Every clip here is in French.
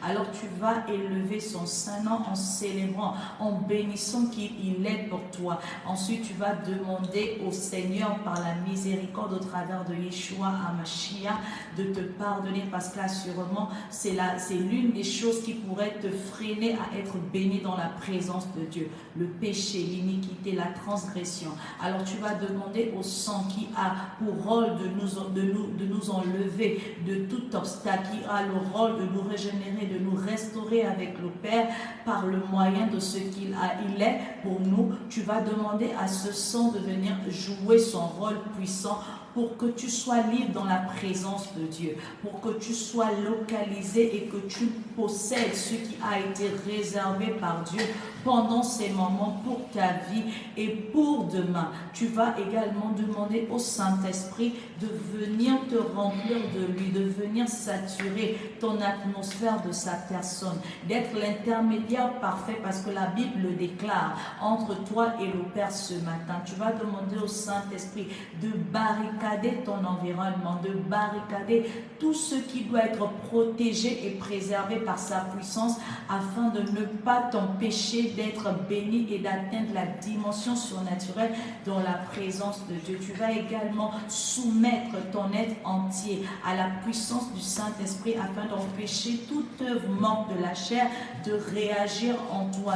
Alors tu vas élever son Saint-Nom en célébrant, en bénissant qu'il est pour toi. Ensuite, tu vas demander au Seigneur par la miséricorde au travers de Yeshua HaMashiach de te pardonner, parce qu'assurément, c'est l'une des choses qui pourrait te freiner à être béni dans la présence de Dieu. Le péché, l'iniquité, la transgression. Alors tu vas demander au sang qui a pour rôle de nous enlever de tout obstacle, qui a le rôle de nous régénérer, de nous restaurer avec le Père par le moyen de ce qu'il est pour nous. Tu vas demander à ce sang de venir jouer son rôle puissant pour que tu sois libre dans la présence de Dieu, pour que tu sois localisé et que tu possèdes ce qui a été réservé par Dieu pendant ces moments pour ta vie et pour demain. Tu vas également demander au Saint-Esprit de venir te remplir de lui, de venir saturer ton atmosphère de sa personne, d'être l'intermédiaire parfait, parce que la Bible le déclare, entre toi et le Père ce matin. Tu vas demander au Saint-Esprit de barricader ton environnement, de barricader tout ce qui doit être protégé et préservé par sa puissance, afin de ne pas t'empêcher d'être béni et d'atteindre la dimension surnaturelle dans la présence de Dieu. Tu vas également soumettre ton être entier à la puissance du Saint-Esprit afin d'empêcher toute œuvre morte de la chair de réagir en toi,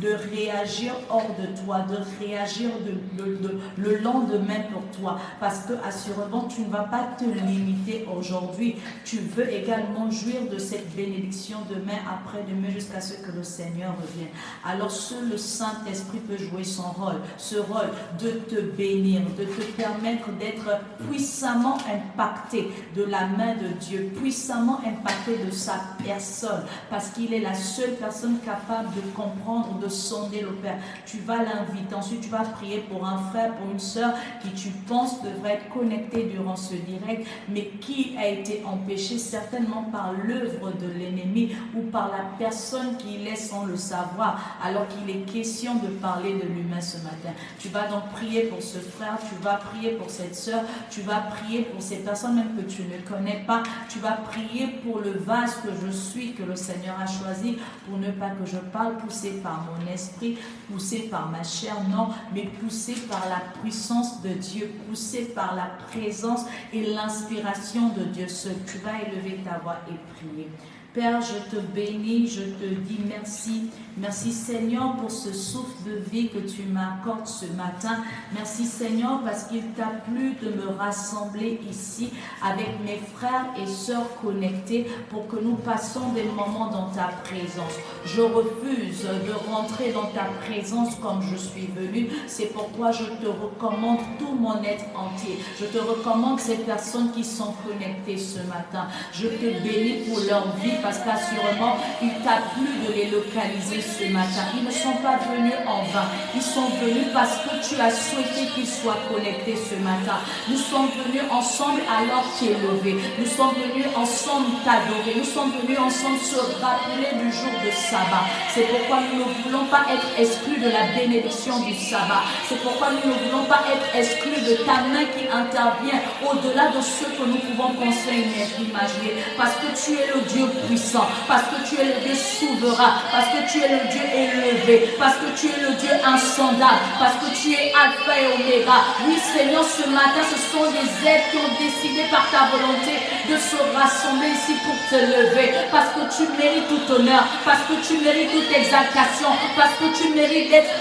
de réagir hors de toi, de réagir le lendemain pour toi, parce que assurément tu ne vas pas te limiter aujourd'hui, tu veux également jouir de cette bénédiction demain, après-demain, jusqu'à ce que le Seigneur revienne. Alors seul le Saint-Esprit peut jouer son rôle, ce rôle de te bénir, de te permettre d'être puissamment impacté de la main de Dieu, puissamment impacté de sa personne, parce qu'il est la seule personne capable de comprendre, de sonder le Père. Tu vas l'inviter, ensuite tu vas prier pour un frère, pour une sœur qui tu penses devrait être connecté durant ce direct, mais qui a été empêché certainement par l'œuvre de l'ennemi ou par la personne qui est sans le savoir, alors qu'il est question de parler de l'humain ce matin. Tu vas donc prier pour ce frère, tu vas prier pour cette sœur, tu vas prier pour ces personnes même que tu ne connais pas, tu vas prier pour le vase que je suis, que le Seigneur a choisi, pour ne pas que je parle poussé par mon esprit, poussé par ma chair, non, mais poussé par la puissance de Dieu, poussé par la présence et l'inspiration de Dieu seul. Tu vas élever ta voix et prier. Père, je te bénis, je te dis merci. Merci Seigneur pour ce souffle de vie que tu m'accordes ce matin. Merci Seigneur parce qu'il t'a plu de me rassembler ici avec mes frères et sœurs connectés pour que nous passions des moments dans ta présence. Je refuse de rentrer dans ta présence comme je suis venu. C'est pourquoi je te recommande tout mon être entier. Je te recommande ces personnes qui sont connectées ce matin. Je te bénis pour leur vie, parce qu'assurément, il t'a plu de les localiser ce matin. Ils ne sont pas venus en vain. Ils sont venus parce que tu as souhaité qu'ils soient connectés ce matin. Nous sommes venus ensemble alors t'élever. Nous sommes venus ensemble t'adorer. Nous sommes venus ensemble se rappeler du jour de sabbat. C'est pourquoi nous ne voulons pas être exclus de la bénédiction du sabbat. C'est pourquoi nous ne voulons pas être exclus de ta main qui intervient au-delà de ce que nous pouvons penser et imaginer. Parce que tu es le Dieu puissant, parce que tu es le Dieu souverain, parce que tu es le Dieu élevé, parce que tu es le Dieu insondable, parce que tu es Alpha et Oméga. Oui Seigneur, ce matin, ce sont des êtres qui ont décidé par ta volonté de se rassembler ici pour te lever, parce que tu mérites tout honneur, parce que tu mérites toute exaltation, parce que tu mérites d'être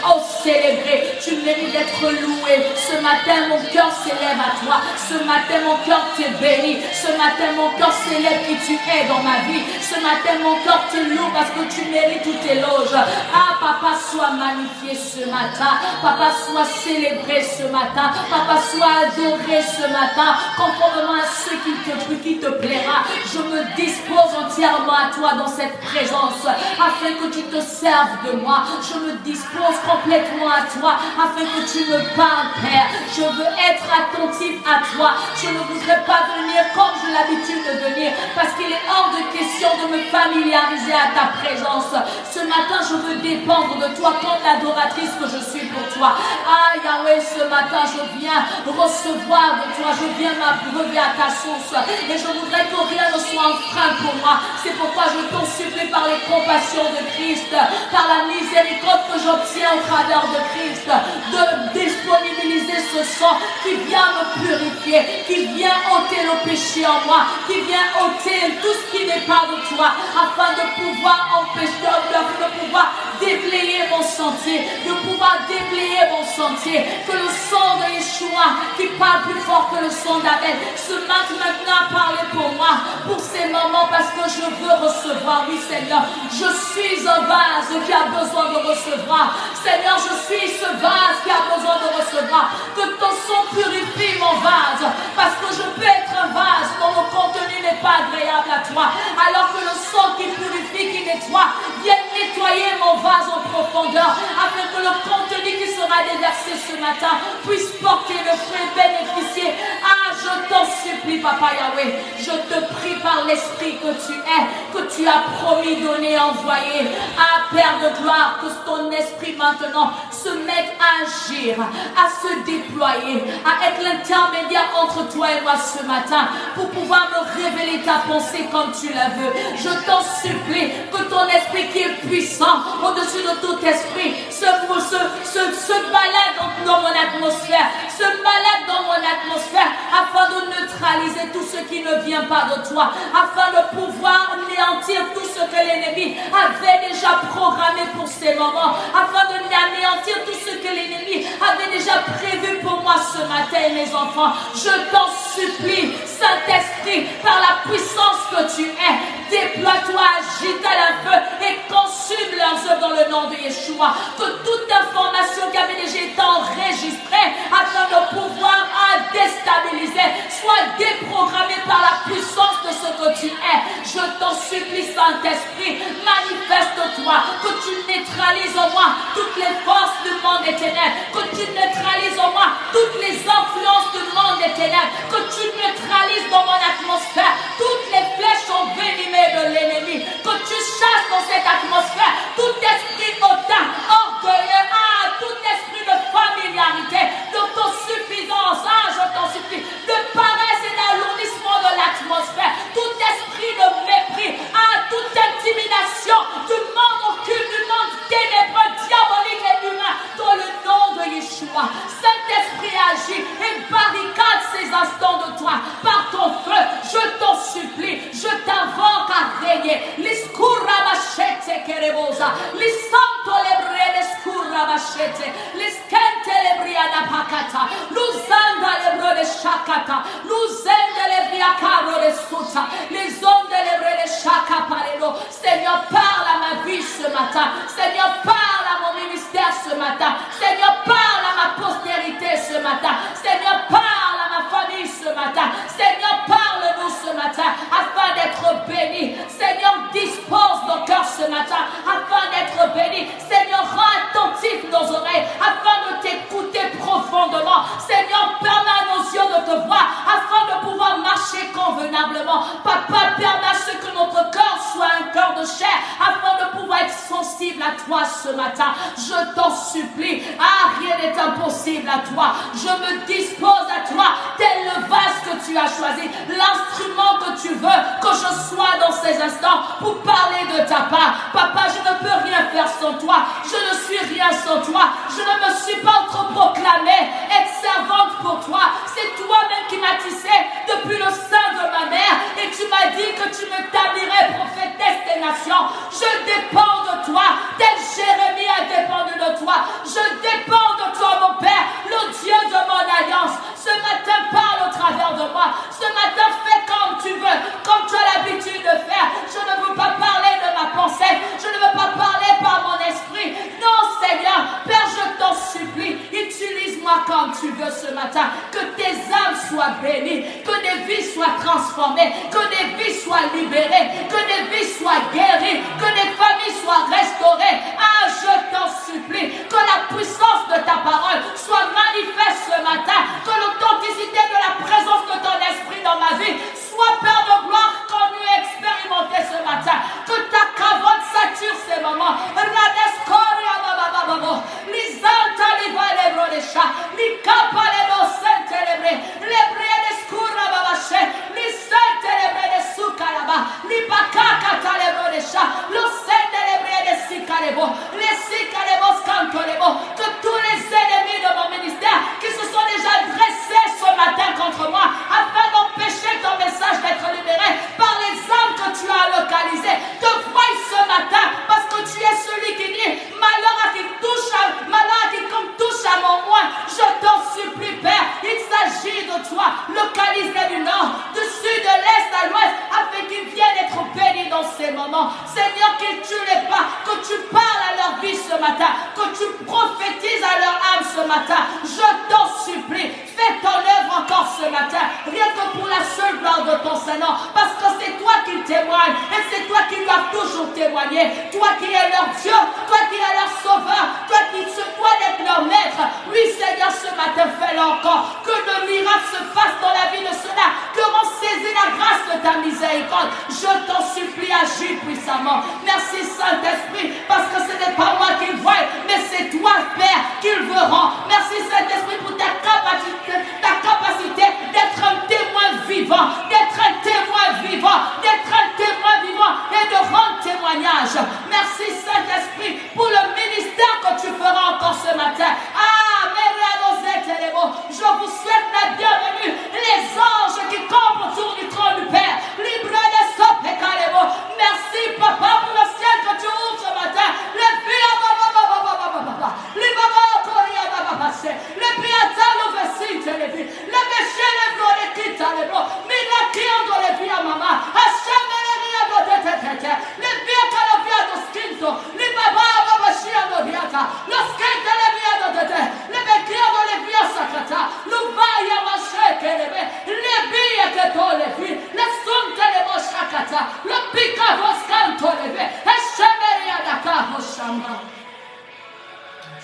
célébré, tu mérites d'être loué. Ce matin, mon cœur s'élève à toi. Ce matin, mon cœur te bénit. Ce matin, mon cœur célèbre qui tu es dans ma vie. Ce matin, mon cœur te loue parce que tu mérites toute éloge. Ah, Papa, sois magnifié ce matin. Papa, sois célébré ce matin. Papa, sois adoré ce matin. Conformément à ce qui te plaira, je me dispose entièrement à toi dans cette présence, afin que tu te serves de moi. Je me dispose complètement à toi, afin que tu me parles, Père. Je veux être attentif à toi. Je ne voudrais pas venir comme j'ai l'habitude de venir, parce qu'il est hors de question condition de me familiariser à ta présence. Ce matin, je veux dépendre de toi comme l'adoratrice que je suis pour toi. Ah Yahweh, ce matin, je viens recevoir de toi. Je viens m'abreuver à ta source. Et je voudrais que rien ne soit un frein pour moi. C'est pourquoi je t'en supplie par les compassions de Christ, par la miséricorde que j'obtiens au travers de Christ, de disponibiliser ce sang qui vient me purifier, qui vient ôter le péché en moi, qui vient ôter tout ce qui n'est pas de toi, afin de pouvoir empêcher, de pouvoir déblayer mon sentier, de pouvoir déblayer mon sentier, que le sang de Yeshua, qui parle plus fort que le sang d'Abel, se mette maintenant à parler pour moi, pour ces moments, parce que je veux recevoir. Oui Seigneur, je suis un vase qui a besoin de recevoir. Seigneur, je suis ce vase qui a besoin de recevoir. Que ton sang purifie mon vase, parce que je peux être un vase dont le contenu n'est pas agréable à toi, alors que le sang qui purifie, qui nettoie, vienne nettoyer mon vase en profondeur, afin que le contenu qui sera déversé ce matin puisse porter le fruit, bénéficier. Ah, je t'en supplie, Papa Yahweh, je te prie par l'Esprit que tu es, que tu as promis, donné, envoyé. Ah, Père de gloire, que ton Esprit maintenant se mette à agir, à se déployer, à être l'intermédiaire entre toi et moi ce matin, pour pouvoir me révéler ta pensée comme tu la veux. Je t'en supplie, que ton Esprit qui est puissant, au-dessus de tout esprit, se balade dans mon atmosphère, se balade dans mon atmosphère, afin de neutraliser tout ce qui ne vient pas de toi, afin de pouvoir anéantir tout ce que l'ennemi avait déjà programmé pour ces moments, afin de anéantir tout ce que l'ennemi avait déjà prévu pour moi ce matin, mes enfants. Je t'en supplie, Saint-Esprit, par la puissance que tu es, déploie-toi, agite à la feu et consume leurs œuvres dans le nom de Yeshua. Que toute information qui avait déjà été enregistrée afin de pouvoir déstabiliser soit déprogrammée par la puissance de ce que tu es. Je t'en supplie, Saint-Esprit, manifeste-toi, que tu neutralises en moi toutes les forces du monde des ténèbres, que tu neutralises en moi toutes les influences du monde des ténèbres, que tu neutralises dans mon atmosphère toutes les flèches envenimées de l'ennemi, que tu chasses dans cette atmosphère tout esprit hautain, orgueilleux, tout esprit de familiarité, d'autosuffisance, je t'en supplie, de paresse et d'alourdissement de l'atmosphère, tout esprit de mépris, toute intimidation du monde occulte, du monde ténébreux, diabolique et humain, dans le nom de Yeshua. Saint-Esprit agit et barricade ces instants de toi par ton feu. Je t'en supplie, je t'invoque à régner. L'iscurra machete kerebosa, l'isanto lebre l'escurra machete, l'iskente lebriana pakata, l'uzanda lebro de shakata, l'uzende lebria cabro de suta, les ondes lebre de shaka parelo. Seigneur, parle à ma vie ce matin. Seigneur, parle à mon ministère ce matin. Seigneur, parle à ma postérité ce matin. Seigneur, parle à ma famille ce matin. Seigneur, parle-nous ce matin afin d'être bénis. Seigneur, dispose nos cœurs ce matin afin d'être bénis. Seigneur, rends attentifs nos oreilles afin de t'écouter profondément. Seigneur, permets à nos yeux de te voir afin de pouvoir marcher convenablement. Papa, permets à ce que notre cœur soit un cœur de chair afin de pouvoir être sensible à toi ce matin. Je t'en supplie, rien n'est impossible à toi. Je me dispose à toi, tel le vase que tu as choisi, l'instrument que tu veux que je sois dans ces instants pour parler de ta part. Papa, je ne peux rien faire sans toi. Je ne suis rien sans toi. Je ne me suis pas autoproclamée être servante pour toi. C'est toi-même qui m'as tissé depuis le sein de ma mère et tu m'as dit que tu m'établirais prophétesse des nations. Je dépends de toi, tel Jérémie a dépendu de toi. Je dépends de toi, mon Père, le Dieu de mon alliance. Ce matin, parle au travers de moi. Ce matin, fais comme tu veux, comme tu as l'habitude de faire. Je ne veux pas parler de ma pensée. Je ne veux pas parler par mon esprit. Non, Seigneur, Père, je t'en supplie. Utilise-moi comme tu veux ce matin. Que tes âmes soient bénies, que des vies soient transformées, que des vies soient libérées, que des vies soient guéries, que des familles soient restaurées. Je t'en supplie, que la puissance de ta parole soit manifeste ce matin, que l'authenticité de la présence de ton esprit dans ma vie soit, Père de gloire, connue et expérimentée ce matin. que tous les ennemis de mon ministère qui se sont déjà dressés ce matin contre moi afin d'empêcher ton message d'être libéré par les âmes que tu as localisées te voient ce matin parce que tu es celui qui dit malheur à quiconque touche à mon oint, je t'en supplie Père, il s'agit de toi, localisé du nord, du sud, de l'est à l'ouest afin qu'ils viennent être bénis dans ces moments. Seigneur, qu'ils ne tuent les pas, que tu parles à leur vie ce matin, que tu prophétises à leur âme ce matin. Je t'en supplie, fais ton œuvre encore ce matin, rien que pour la seule gloire de ton Saint-Nom, parce que c'est toi qui témoignes et c'est toi qui dois toujours témoigner. Toi qui es leur Dieu, toi qui es leur sauveur, toi qui se dois d'être leur maître. Oui, Seigneur, ce matin, fais-le encore. Que le miracle se fasse dans la vie de ceux-là, que l'on saisit la grâce de ta miséricorde. Je t'en supplie, agis puissamment. Merci Saint-Esprit, parce que ce n'est pas moi qui le vois, mais c'est toi, Père, qui le verra. Merci Saint-Esprit pour ta capacité d'être un témoin vivant, d'être un témoin vivant, d'être un témoin vivant et de rendre témoignage. Merci Saint-Esprit pour le ministère que tu feras encore ce matin. Je vous souhaite la bienvenue, les anges qui campent autour du trône du Père. Merci Papa pour le ciel que tu ouvres ce matin.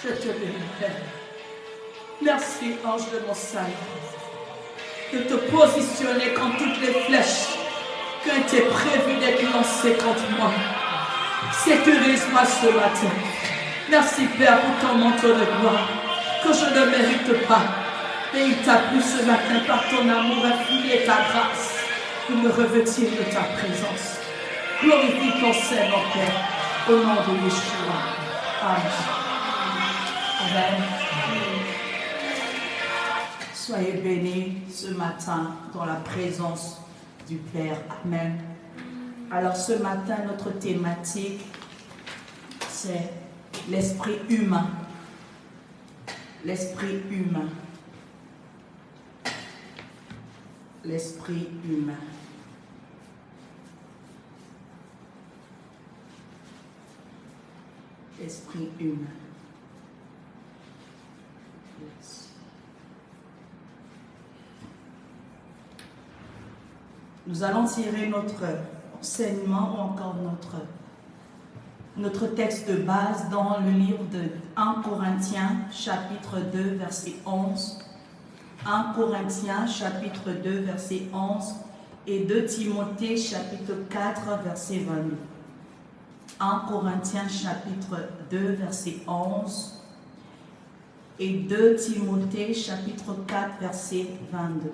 Je te bénis, Père. Merci, ange de mon salut, de te positionner quand toutes les flèches qui ont été prévues d'être lancées contre moi. Sécurise-moi ce matin. Merci, Père, pour ton manteau de gloire que je ne mérite pas. Et il t'a plu ce matin par ton amour infini et ta grâce de me revêtir de ta présence. Glorifie ton Seigneur, Père, au nom de Yeshua. Amen. Amen. Soyez bénis ce matin dans la présence du Père. Amen. Alors ce matin, notre thématique, c'est l'esprit humain. L'esprit humain. L'esprit humain. L'esprit humain. Yes. Nous allons tirer notre enseignement ou encore notre texte de base dans le livre de 1 Corinthiens chapitre 2 verset 11. 1 Corinthiens chapitre 2 verset 11 et 2 Timothée chapitre 4 verset 22. 1 Corinthiens chapitre 2 verset 11 et 2 Timothée chapitre 4 verset 22.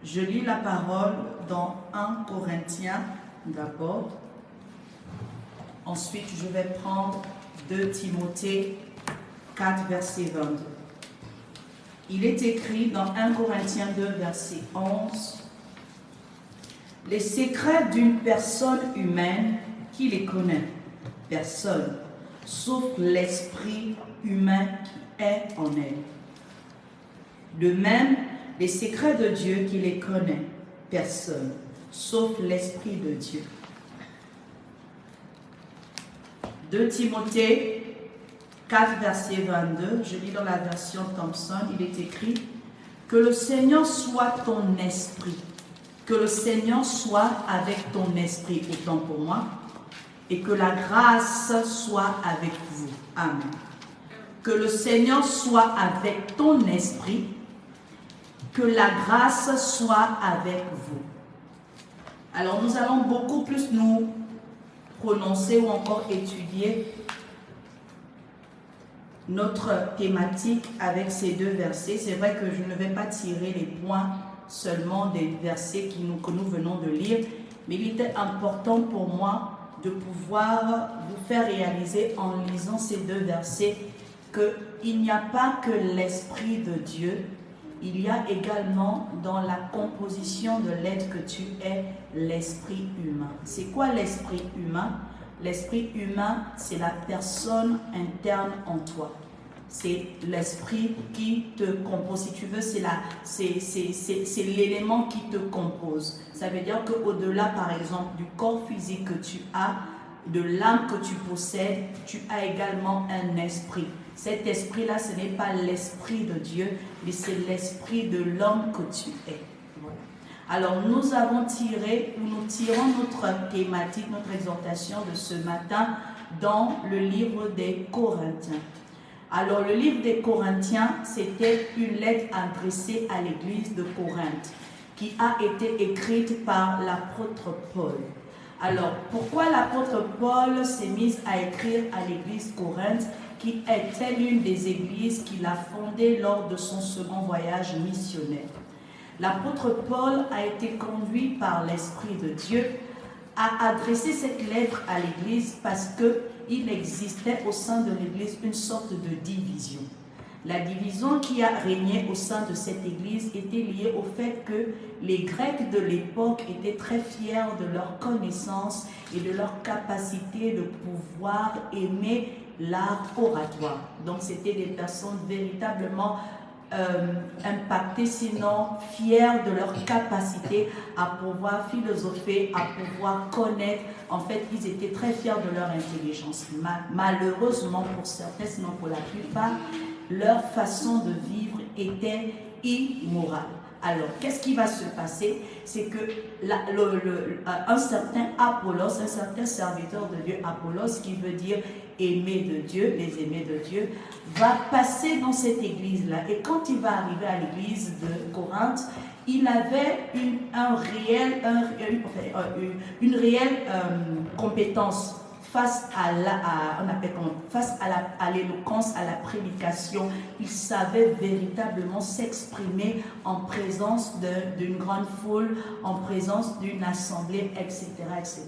Je lis la parole dans 1 Corinthiens d'abord. Ensuite, je vais prendre 2 Timothée 4 verset 22. Il est écrit dans 1 Corinthiens 2 verset 11. Les secrets d'une personne humaine, qui les connaît? Personne, sauf l'esprit humain qui est en elle. De même, les secrets de Dieu, qui les connaît? Personne, sauf l'esprit de Dieu. 2 Timothée 4, verset 22, je lis dans la version Thompson, il est écrit « Que le Seigneur soit ton esprit, que le Seigneur soit avec ton esprit, autant pour moi, et que la grâce soit avec vous. Amen. Que le Seigneur soit avec ton esprit, que la grâce soit avec vous. » Alors nous allons beaucoup plus nous prononcer ou encore étudier notre thématique avec ces deux versets. C'est vrai que je ne vais pas tirer les points seulement des versets que nous venons de lire, Mais il était important pour moi de pouvoir vous faire réaliser en lisant ces 2 versets qu'il n'y a pas que l'Esprit de Dieu, il y a également dans la composition de l'être que tu es l'esprit humain. C'est quoi l'esprit humain? L'esprit humain, c'est la personne interne en toi. C'est l'esprit qui te compose. Si tu veux, c'est l'élément qui te compose. Ça veut dire qu'au-delà, par exemple, du corps physique que tu as, de l'âme que tu possèdes, tu as également un esprit. Cet esprit-là, ce n'est pas l'esprit de Dieu, mais c'est l'esprit de l'homme que tu es. Voilà. Alors, nous avons tiré, ou nous tirons notre thématique, notre exhortation de ce matin dans le livre des Corinthiens. Alors, le livre des Corinthiens, c'était une lettre adressée à l'église de Corinthe, qui a été écrite par l'apôtre Paul. Alors, pourquoi l'apôtre Paul s'est mis à écrire à l'église Corinthe, qui était l'une des églises qu'il a fondées lors de son second voyage missionnaire? L'apôtre Paul a été conduit par l'Esprit de Dieu à adresser cette lettre à l'église parce qu'il existait au sein de l'église une sorte de division. La division qui a régné au sein de cette église était liée au fait que les Grecs de l'époque étaient très fiers de leur connaissance et de leur capacité de pouvoir aimer l'art oratoire. Donc c'était des personnes véritablement impactées, sinon fiers de leur capacité à pouvoir philosopher, à pouvoir connaître. En fait, ils étaient très fiers de leur intelligence. Malheureusement pour certains, sinon pour la plupart, leur façon de vivre était immorale. Alors, qu'est-ce qui va se passer? C'est que un certain Apollos, un certain serviteur de Dieu, Apollos, qui veut dire aimer de Dieu, les aimés de Dieu, va passer dans cette église-là. Et quand il va arriver à l'église de Corinthe, il avait une réelle compétence face à l'éloquence, à la prédication. Il savait véritablement s'exprimer en présence d'une grande foule, en présence d'une assemblée, etc., etc.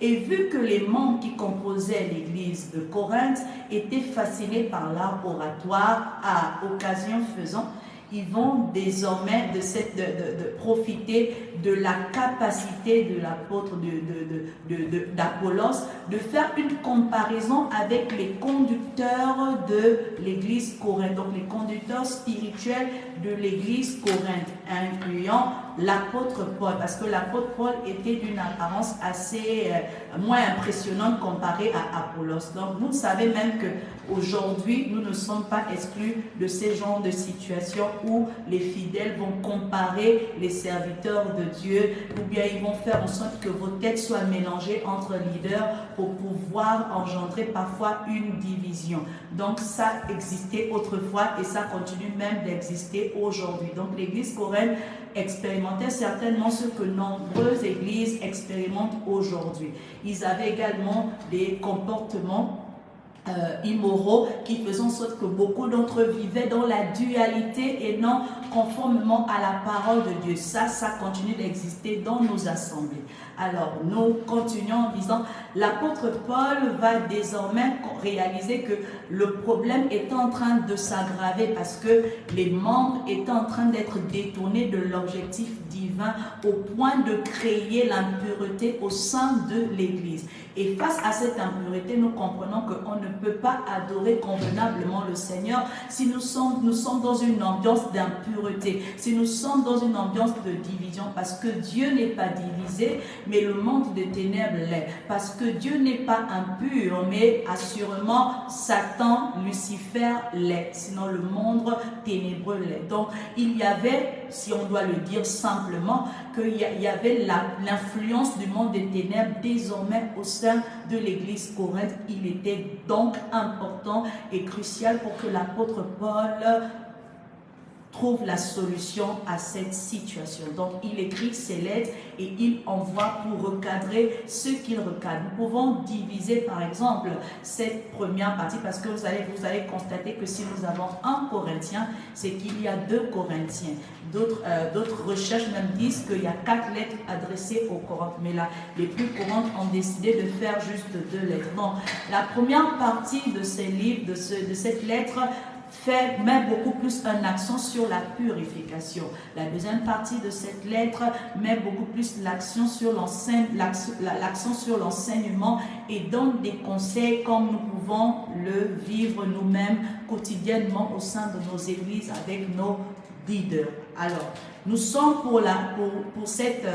Et vu que les membres qui composaient l'église de Corinthe étaient fascinés par l'art oratoire, à occasion faisant, ils vont désormais de profiter de la capacité de l'apôtre d'Apollos de faire une comparaison avec les conducteurs de l'église Corinthe, donc les conducteurs spirituels de l'église Corinthe, incluant l'apôtre Paul, parce que l'apôtre Paul était d'une apparence assez moins impressionnante comparée à Apollos. Donc vous savez même qu'aujourd'hui, nous ne sommes pas exclus de ces genres de situations où les fidèles vont comparer les serviteurs de Dieu, ou bien ils vont faire en sorte que vos têtes soient mélangées entre leaders pour pouvoir engendrer parfois une division. Donc ça existait autrefois et ça continue même d'exister aujourd'hui. Donc l'église Corinthe expérimentait certainement ce que nombreuses églises expérimentent aujourd'hui. Ils avaient également des comportements immoraux qui faisaient en sorte que beaucoup d'entre eux vivaient dans la dualité et non conformément à la parole de Dieu. Ça continue d'exister dans nos assemblées. Alors, nous continuons en disant, l'apôtre Paul va désormais réaliser que le problème est en train de s'aggraver parce que les membres étaient en train d'être détournés de l'objectif divin au point de créer l'impureté au sein de l'Église. Et face à cette impureté, nous comprenons qu'on ne peut pas adorer convenablement le Seigneur si nous sommes dans une ambiance d'impureté, si nous sommes dans une ambiance de division, parce que Dieu n'est pas divisé, mais le monde des ténèbres l'est. Parce que Dieu n'est pas impur, mais assurément Satan, Lucifer l'est. Sinon le monde ténébreux l'est. Donc il y avait, si on doit le dire simplement, qu'il y avait l'influence du monde des ténèbres désormais au sein de l'église Corinthe. Il était donc important et crucial pour que l'apôtre Paul trouve la solution à cette situation. Donc, il écrit ses lettres et il envoie pour recadrer ce qu'il recadre. Nous pouvons diviser, par exemple, cette première partie parce que vous allez constater que si nous avons un Corinthien, c'est qu'il y a 2 Corinthiens. D'autres recherches même disent qu'il y a 4 lettres adressées aux Corinthiens. Mais là, les plus courantes ont décidé de faire juste 2 lettres. Donc, la première partie de ces livres, de cette lettre, met beaucoup plus un accent sur la purification. La deuxième partie de cette lettre met beaucoup plus l'accent sur l'enseignement et donne des conseils comme nous pouvons le vivre nous-mêmes quotidiennement au sein de nos églises avec nos leaders. Alors, nous sommes pour cette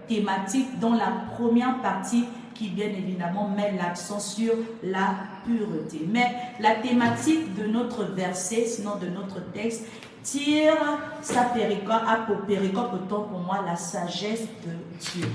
thématique dont la première partie qui bien évidemment met l'accent sur la pureté. Mais la thématique de notre verset, sinon de notre texte, tire sa péricope autant pour moi la sagesse de Dieu.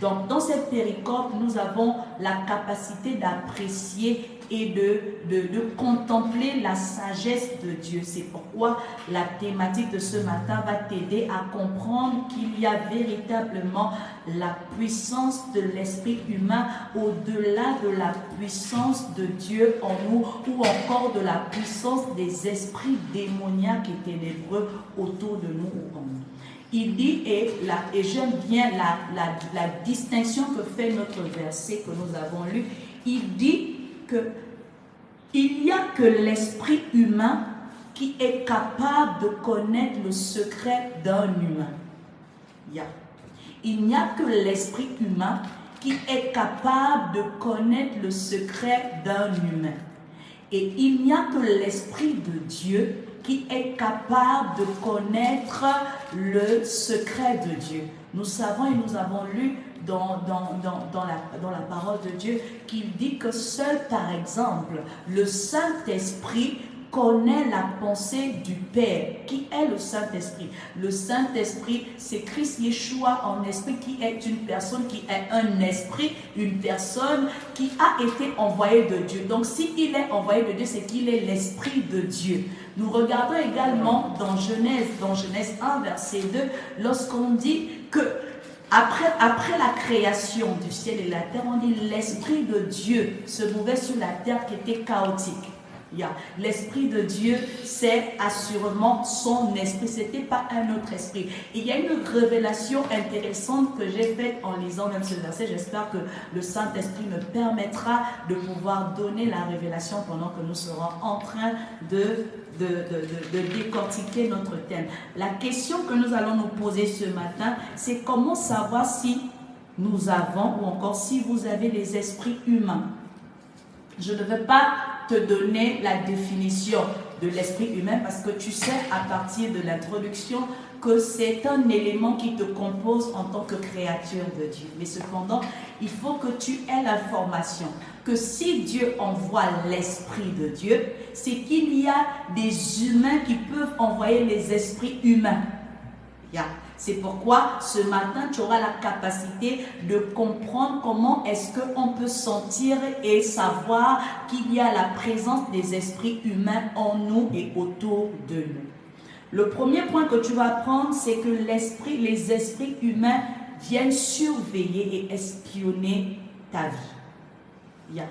Donc dans cette péricope, nous avons la capacité d'apprécier et de contempler la sagesse de Dieu. C'est pourquoi la thématique de ce matin va t'aider à comprendre qu'il y a véritablement la puissance de l'esprit humain au-delà de la puissance de Dieu en nous ou encore de la puissance des esprits démoniaques et ténébreux autour de nous ou en nous. Il dit, et j'aime bien la distinction que fait notre verset que nous avons lu, il dit il n'y a que l'esprit humain qui est capable de connaître le secret d'un humain. Il n'y a que l'esprit humain qui est capable de connaître le secret d'un humain. Et il n'y a que l'esprit de Dieu qui est capable de connaître le secret de Dieu. Nous savons et nous avons lu dans la parole de Dieu qu'il dit que seul, par exemple, le Saint-Esprit connaît la pensée du Père. Qui est le Saint-Esprit? Le Saint-Esprit, c'est Christ Yeshua en esprit, qui est une personne, qui est un esprit, une personne qui a été envoyée de Dieu. Donc, s'il est envoyé de Dieu, c'est qu'il est l'Esprit de Dieu. Nous regardons également dans Genèse 1, verset 2, lorsqu'on dit que après la création du ciel et la terre, on dit l'Esprit de Dieu se mouvait sur la terre qui était chaotique. L'Esprit de Dieu, c'est assurément son esprit, ce n'était pas un autre esprit. Et il y a une révélation intéressante que j'ai faite en lisant même ce verset. J'espère que le Saint-Esprit me permettra de pouvoir donner la révélation pendant que nous serons en train de décortiquer notre thème. La question que nous allons nous poser ce matin, c'est comment savoir si nous avons ou encore si vous avez les esprits humains. Je ne veux pas te donner la définition de l'esprit humain parce que tu sais à partir de l'introduction que c'est un élément qui te compose en tant que créature de Dieu. Mais cependant, il faut que tu aies l'information que si Dieu envoie l'esprit de Dieu, c'est qu'il y a des humains qui peuvent envoyer les esprits humains. C'est pourquoi ce matin, tu auras la capacité de comprendre comment est-ce qu'on peut sentir et savoir qu'il y a la présence des esprits humains en nous et autour de nous. Le premier point que tu vas apprendre, c'est que les esprits humains viennent surveiller et espionner ta vie.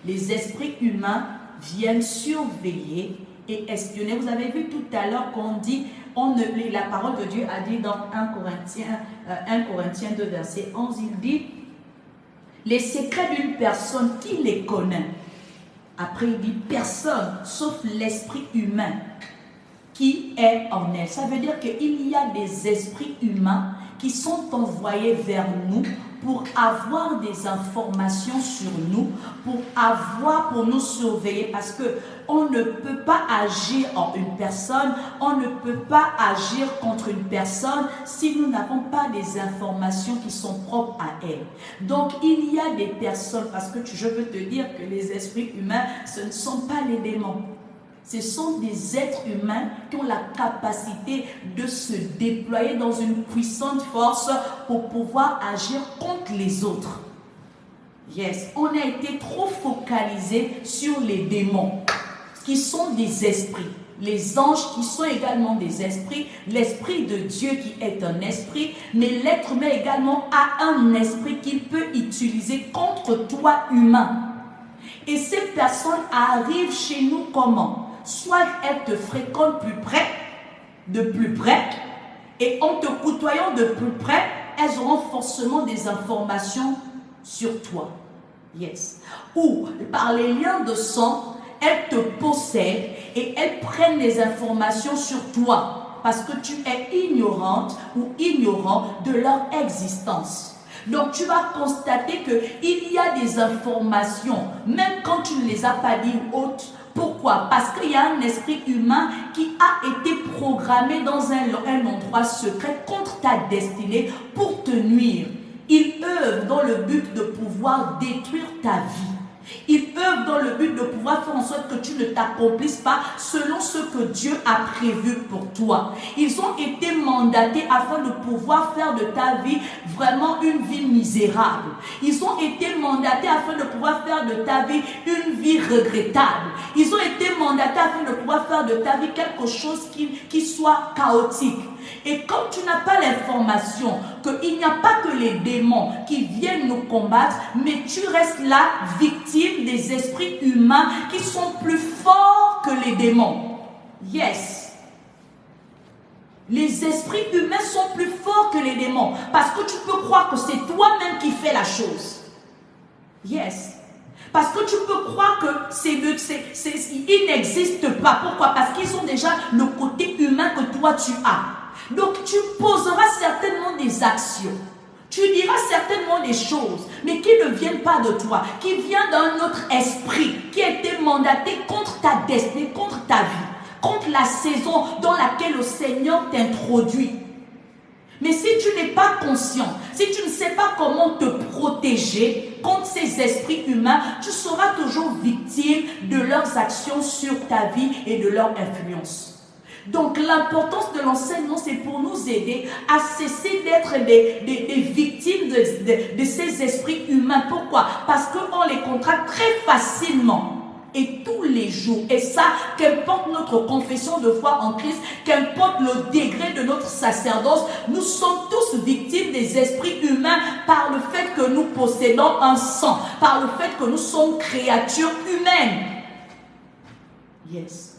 Les esprits humains viennent surveiller et espionner. Vous avez vu tout à l'heure qu'on dit, la parole de Dieu a dit dans 1 Corinthiens 2, verset 11, il dit, les secrets d'une personne, qui les connaît? Après, il dit, personne, sauf l'esprit humain qui est en elle. Ça veut dire qu'il y a des esprits humains qui sont envoyés vers nous pour avoir des informations sur nous, pour nous surveiller, parce que on ne peut pas agir en une personne, on ne peut pas agir contre une personne si nous n'avons pas des informations qui sont propres à elle. Donc il y a des personnes, parce que je veux te dire que les esprits humains, ce ne sont pas les démons. Ce sont des êtres humains qui ont la capacité de se déployer dans une puissante force pour pouvoir agir contre les autres. On a été trop focalisé sur les démons, qui sont des esprits. les anges qui sont également des esprits, l'esprit de Dieu qui est un esprit, mais l'être humain également a un esprit qu'il peut utiliser contre toi humain. Et ces personnes arrivent chez nous comment? Soit elles te fréquentent de plus près, et en te côtoyant de plus près, elles auront forcément des informations sur toi. Yes. Ou par les liens de sang, elles te possèdent et elles prennent des informations sur toi parce que tu es ignorante ou ignorant de leur existence. Donc tu vas constater qu'il y a des informations, même quand tu ne les as pas dit hautes. Pourquoi? Parce qu'il y a un esprit humain qui a été programmé dans un endroit secret contre ta destinée pour te nuire. Il œuvre dans le but de pouvoir détruire ta vie. Il œuvre dans le but de pouvoir faire en sorte que tu ne t'accomplisses pas selon ce que Dieu a prévu pour toi. Ils ont été mandatés afin de pouvoir faire de ta vie vraiment une vie misérable. Ils ont été mandatés afin de pouvoir faire de ta vie une vie regrettable. Ils ont été mandatés afin de pouvoir faire de ta vie quelque chose qui soit chaotique. Et comme tu n'as pas l'information qu'il n'y a pas que les démons qui viennent nous combattre, mais tu restes là victime des esprits humains qui sont plus forts que les démons. Yes. Les esprits humains sont plus forts que les démons parce que tu peux croire que c'est toi-même qui fais la chose. Yes. Parce que tu peux croire que il n'existe pas. Pourquoi? Parce qu'ils ont déjà le côté humain que toi tu as. Donc tu poseras certainement des actions. Tu diras certainement des choses, mais qui ne viennent pas de toi, qui viennent d'un autre esprit, qui a été mandaté contre ta destinée, contre ta vie, contre la saison dans laquelle le Seigneur t'introduit. Mais si tu n'es pas conscient, si tu ne sais pas comment te protéger contre ces esprits humains, tu seras toujours victime de leurs actions sur ta vie et de leur influence. Donc l'importance de l'enseignement, c'est pour nous aider à cesser d'être des victimes de ces esprits humains. Pourquoi? Parce qu'on les contracte très facilement. Et tous les jours, et ça, qu'importe notre confession de foi en Christ, qu'importe le degré de notre sacerdoce, nous sommes tous victimes des esprits humains par le fait que nous possédons un sang, par le fait que nous sommes créatures humaines. Yes.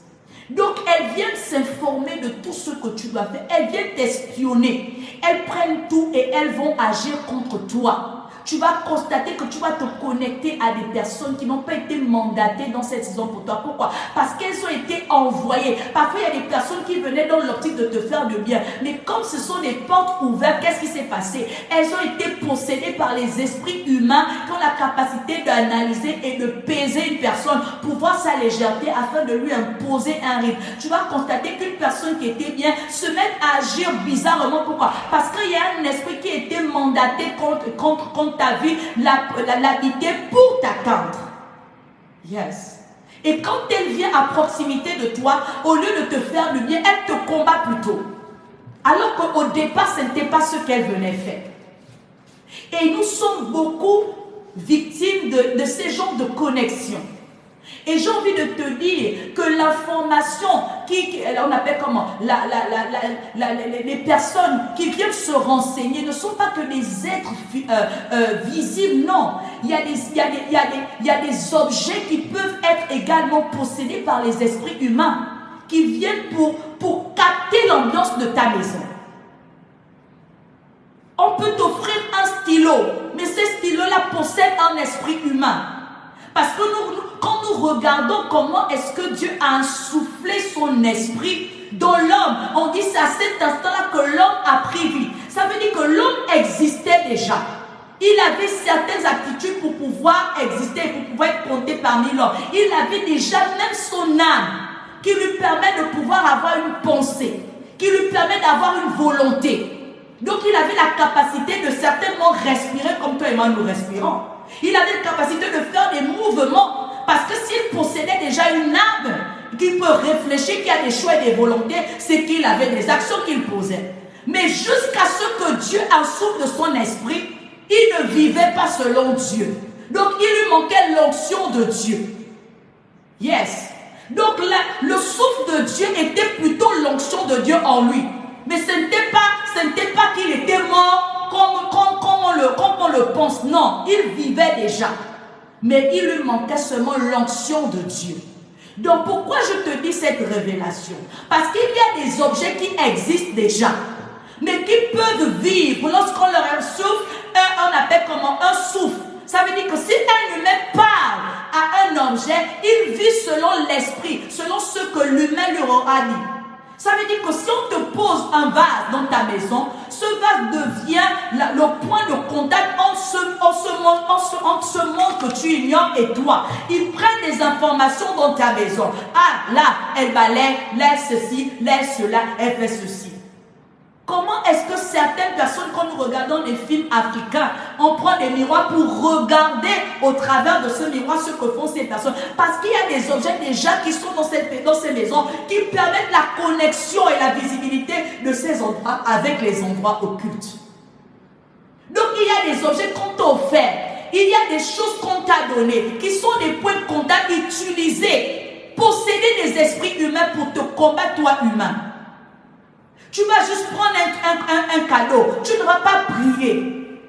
Donc, elles viennent s'informer de tout ce que tu dois faire. Elles viennent t'espionner. Elles prennent tout et elles vont agir contre toi. Tu vas constater que tu vas te connecter à des personnes qui n'ont pas été mandatées dans cette saison pour toi. Pourquoi? Parce qu'elles ont été envoyées. Parfois, il y a des personnes qui venaient dans l'optique de te faire du bien. Mais comme ce sont des portes ouvertes, qu'est-ce qui s'est passé? Elles ont été possédées par les esprits humains qui ont la capacité d'analyser et de peser une personne pour voir sa légèreté afin de lui imposer un rythme. Tu vas constater qu'une personne qui était bien se met à agir bizarrement. Pourquoi? Parce qu'il y a un esprit qui a été mandaté contre ta vie, l'habiter pour t'atteindre. Yes. Et quand elle vient à proximité de toi, au lieu de te faire du bien, elle te combat plutôt. Alors qu'au départ, ce n'était pas ce qu'elle venait faire. Et nous sommes beaucoup victimes de ces genres de connexions. Et j'ai envie de te dire que l'information on appelle comment les personnes qui viennent se renseigner ne sont pas que des êtres visibles, non. Il y a des objets qui peuvent être également possédés par les esprits humains qui viennent pour capter l'ambiance de ta maison. On peut t'offrir un stylo, mais ce stylo-là possède un esprit humain. Parce que quand nous regardons comment est-ce que Dieu a insoufflé son esprit dans l'homme, on dit c'est à cet instant-là que l'homme a pris vie. Ça veut dire que l'homme existait déjà. Il avait certaines aptitudes pour pouvoir exister, pour pouvoir être compté parmi l'homme. Il avait déjà même son âme qui lui permet de pouvoir avoir une pensée, qui lui permet d'avoir une volonté. Donc il avait la capacité de certainement respirer comme toi et moi nous respirons. Il avait la capacité de faire des mouvements parce que s'il possédait déjà une âme qui peut réfléchir, qui a des choix et des volontés, c'est qu'il avait des actions qu'il posait. Mais jusqu'à ce que Dieu insouffle de son esprit, il ne vivait pas selon Dieu. Donc il lui manquait l'onction de Dieu. Yes. Donc là, le souffle de Dieu était plutôt l'onction de Dieu en lui. Mais ce n'était pas qu'il était mort comme on le pense. Non, il vivait déjà. Mais il lui manquait seulement l'onction de Dieu. Donc pourquoi je te dis cette révélation? Parce qu'il y a des objets qui existent déjà, mais qui peuvent vivre lorsqu'on leur souffle, on appelle comment un souffle. Ça veut dire que si un humain parle à un objet, il vit selon l'esprit, selon ce que l'humain lui aura dit. Ça veut dire que si on te pose un vase dans ta maison, ce vase devient le point de contact entre ce monde que tu ignores et toi. Ils prennent des informations dans ta maison. Ah, là, elle balaie, là, ceci, là, cela, elle fait ceci. Comment est-ce que certaines personnes, quand nous regardons des films africains, on prend des miroirs pour regarder au travers de ce miroir ce que font ces personnes? Parce qu'il y a des objets déjà qui sont dans ces maisons qui permettent la connexion et la visibilité de ces endroits avec les endroits occultes. Donc il y a des objets qu'on t'a offerts, il y a des choses qu'on t'a données qui sont des points de contact utilisés, posséder des esprits humains pour te combattre toi humain. Tu vas juste prendre un cadeau. Tu ne vas pas prier.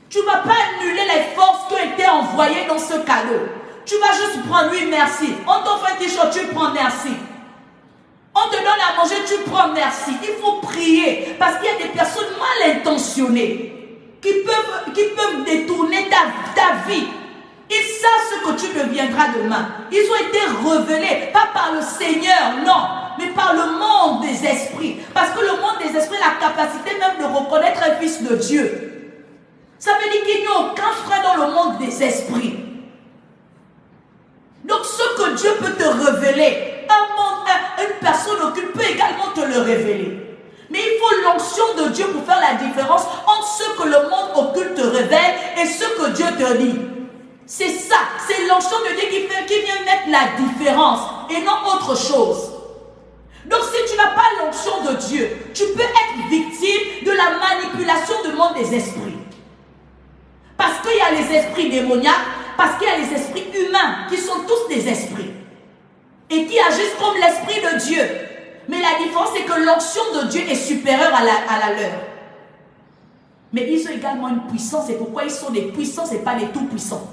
Tu ne vas pas annuler les forces qui ont été envoyées dans ce cadeau. Tu vas juste prendre, oui, merci. On t'offre un t-shirt, tu prends merci. On te donne à manger, tu prends merci. Il faut prier parce qu'il y a des personnes mal intentionnées qui peuvent détourner ta vie. Ils savent ce que tu deviendras demain. Ils ont été révélés, pas par le Seigneur, non, mais par le monde des esprits. Parce que le monde des esprits a la capacité même de reconnaître un fils de Dieu. Ça veut dire qu'il n'y a aucun frein dans le monde des esprits. Donc ce que Dieu peut te révéler, une personne occulte peut également te le révéler. Mais il faut l'onction de Dieu pour faire la différence entre ce que le monde occulte te révèle et ce que Dieu te dit. C'est ça, c'est l'onction de Dieu qui vient mettre la différence et non autre chose. Donc si tu n'as pas l'onction de Dieu, tu peux être victime de la manipulation du monde des esprits. Parce qu'il y a les esprits démoniaques, parce qu'il y a les esprits humains qui sont tous des esprits et qui agissent comme l'esprit de Dieu. Mais la différence c'est que l'onction de Dieu est supérieure à la leur. Mais ils ont également une puissance, c'est pourquoi ils sont des puissants et pas des tout-puissants.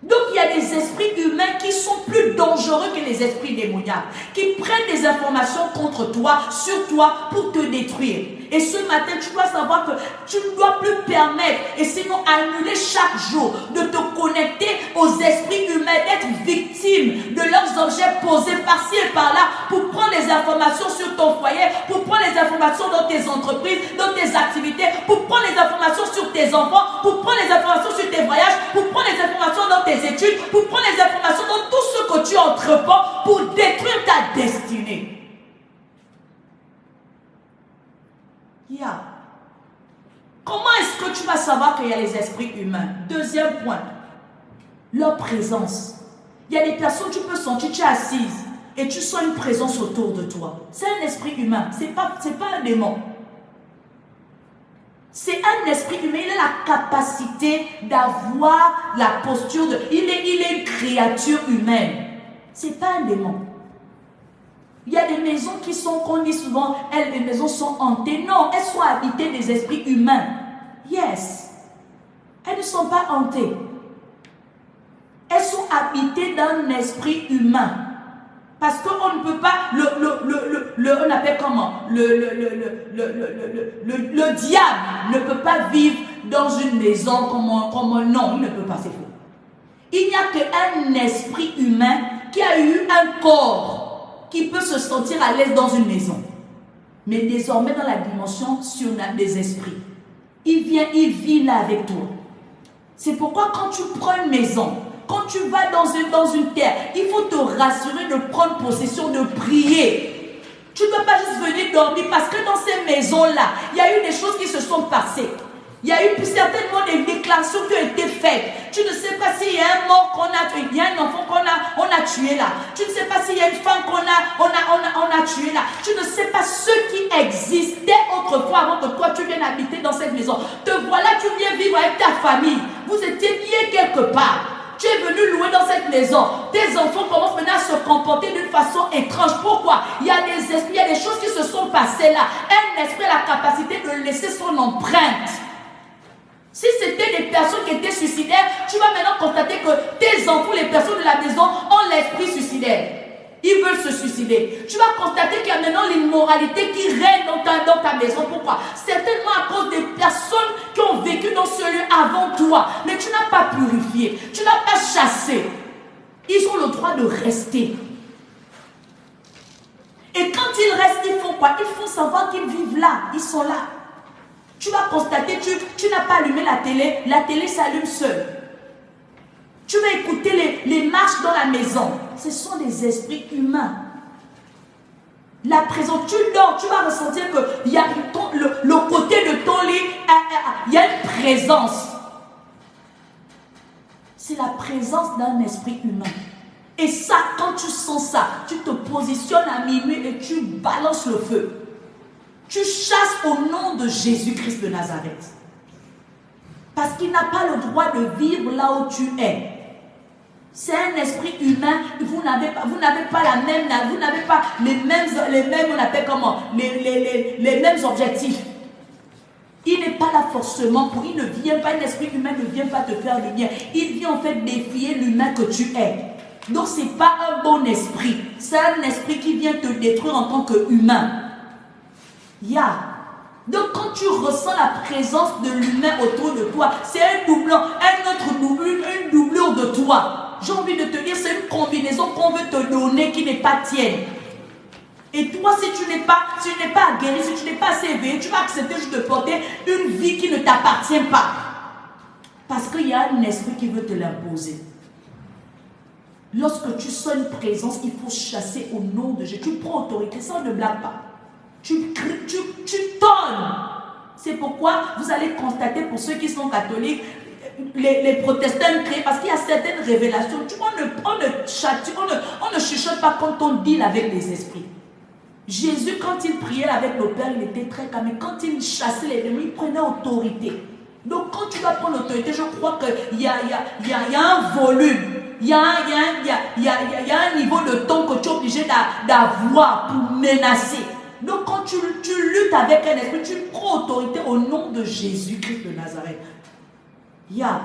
Donc il y a des esprits humains qui sont plus dangereux que les esprits démoniaques, qui prennent des informations contre toi, sur toi, pour te détruire. Et ce matin, tu dois savoir que tu ne dois plus permettre, et sinon annuler chaque jour, de te connecter aux esprits humains, d'être victime de leurs objets posés par-ci et par-là, pour prendre les informations sur ton foyer, pour prendre les informations dans tes entreprises, dans tes activités, pour prendre les informations sur tes enfants, pour prendre les informations sur tes voyages, pour prendre les informations dans tes études, pour prendre les informations dans tout ce que tu entreprends, pour détruire ta destinée. Comment est-ce que tu vas savoir qu'il y a les esprits humains? Deuxième point, leur présence. Il y a des personnes, tu peux sentir, tu es assise et tu sens une présence autour de toi. C'est un esprit humain, c'est pas un démon. C'est un esprit humain, il a la capacité d'avoir la posture de... Il est une créature humaine. C'est pas un démon. Il y a des maisons qui sont, qu'on dit souvent, les maisons sont hantées. Non, elles sont habitées des esprits humains. Yes. Elles ne sont pas hantées. Elles sont habitées d'un esprit humain. Parce qu'on ne peut pas, on appelle comment? Le diable ne peut pas vivre dans une maison comme un non, il ne peut pas, c'est faux. Il n'y a qu'un esprit humain qui a eu un corps qui peut se sentir à l'aise dans une maison. Mais désormais dans la dimension des esprits. Il vit là avec toi. C'est pourquoi quand tu prends une maison, quand tu vas dans une terre, il faut te rassurer de prendre possession, de prier. Tu ne dois pas juste venir dormir parce que dans ces maisons-là, il y a eu des choses qui se sont passées. Il y a eu certainement des déclarations qui ont été faites. Tu ne sais pas s'il y a un mort qu'on a tué, il y a un enfant qu'on a tué là. Tu ne sais pas s'il y a une femme qu'on a tué là. Tu ne sais pas ce qui existait autrefois avant que toi tu viennes habiter dans cette maison. Te voilà, tu viens vivre avec ta famille. Vous étiez liés quelque part. Tu es venu louer dans cette maison. Tes enfants commencent maintenant à se comporter d'une façon étrange. Pourquoi? Il y a des esprits, il y a des choses qui se sont passées là. Un esprit a la capacité de laisser son empreinte. Si c'était des personnes qui étaient suicidaires, tu vas maintenant constater que tes enfants, les personnes de la maison, ont l'esprit suicidaire. Ils veulent se suicider. Tu vas constater qu'il y a maintenant l'immoralité qui règne dans ta maison. Pourquoi? Certainement à cause des personnes qui ont vécu dans ce lieu avant toi. Mais tu n'as pas purifié. Tu n'as pas chassé. Ils ont le droit de rester. Et quand ils restent, ils font quoi? Ils font savoir qu'ils vivent là. Ils sont là. Tu vas constater, tu n'as pas allumé la télé s'allume seule. Tu vas écouter les marches dans la maison. Ce sont des esprits humains. La présence, tu dors, tu vas ressentir qu'il y a le côté de ton lit, il y a une présence. C'est la présence d'un esprit humain. Et ça, quand tu sens ça, tu te positionnes à minuit et tu balances le feu. Tu chasses au nom de Jésus-Christ de Nazareth. Parce qu'il n'a pas le droit de vivre là où tu es. C'est un esprit humain. Vous n'avez pas la même, vous n'avez pas les mêmes, on appelle comment, les mêmes objectifs. Il n'est pas là forcément pour, il ne vient pas, un esprit humain ne vient pas te faire du bien. Il vient en fait défier l'humain que tu es. Donc ce n'est pas un bon esprit. C'est un esprit qui vient te détruire en tant qu'humain. Donc quand tu ressens la présence de l'humain autour de toi, c'est un doublant, une doublure de toi. J'ai envie de te dire, c'est une combinaison qu'on veut te donner qui n'est pas tienne. Et toi, si tu n'es pas guéri, si tu n'es pas assez éveillé, tu vas accepter juste de porter une vie qui ne t'appartient pas. Parce qu'il y a un esprit qui veut te l'imposer. Lorsque tu sens une présence, il faut chasser au nom de Jésus. Tu prends autorité, ça ne blague pas. Tu cries, tu tonnes. C'est pourquoi vous allez constater, pour ceux qui sont catholiques, les protestants crient, parce qu'il y a certaines révélations. On ne chuchote pas quand on deal avec les esprits. Jésus, quand il priait avec le Père, il était très calme. Quand il chassait les démons, il prenait autorité. Donc quand tu vas prendre l'autorité, je crois qu'il y a un volume. Il y a un niveau de ton que tu es obligé d'avoir pour menacer. Donc quand tu luttes avec un esprit, tu prends autorité au nom de Jésus-Christ de Nazareth. Il y a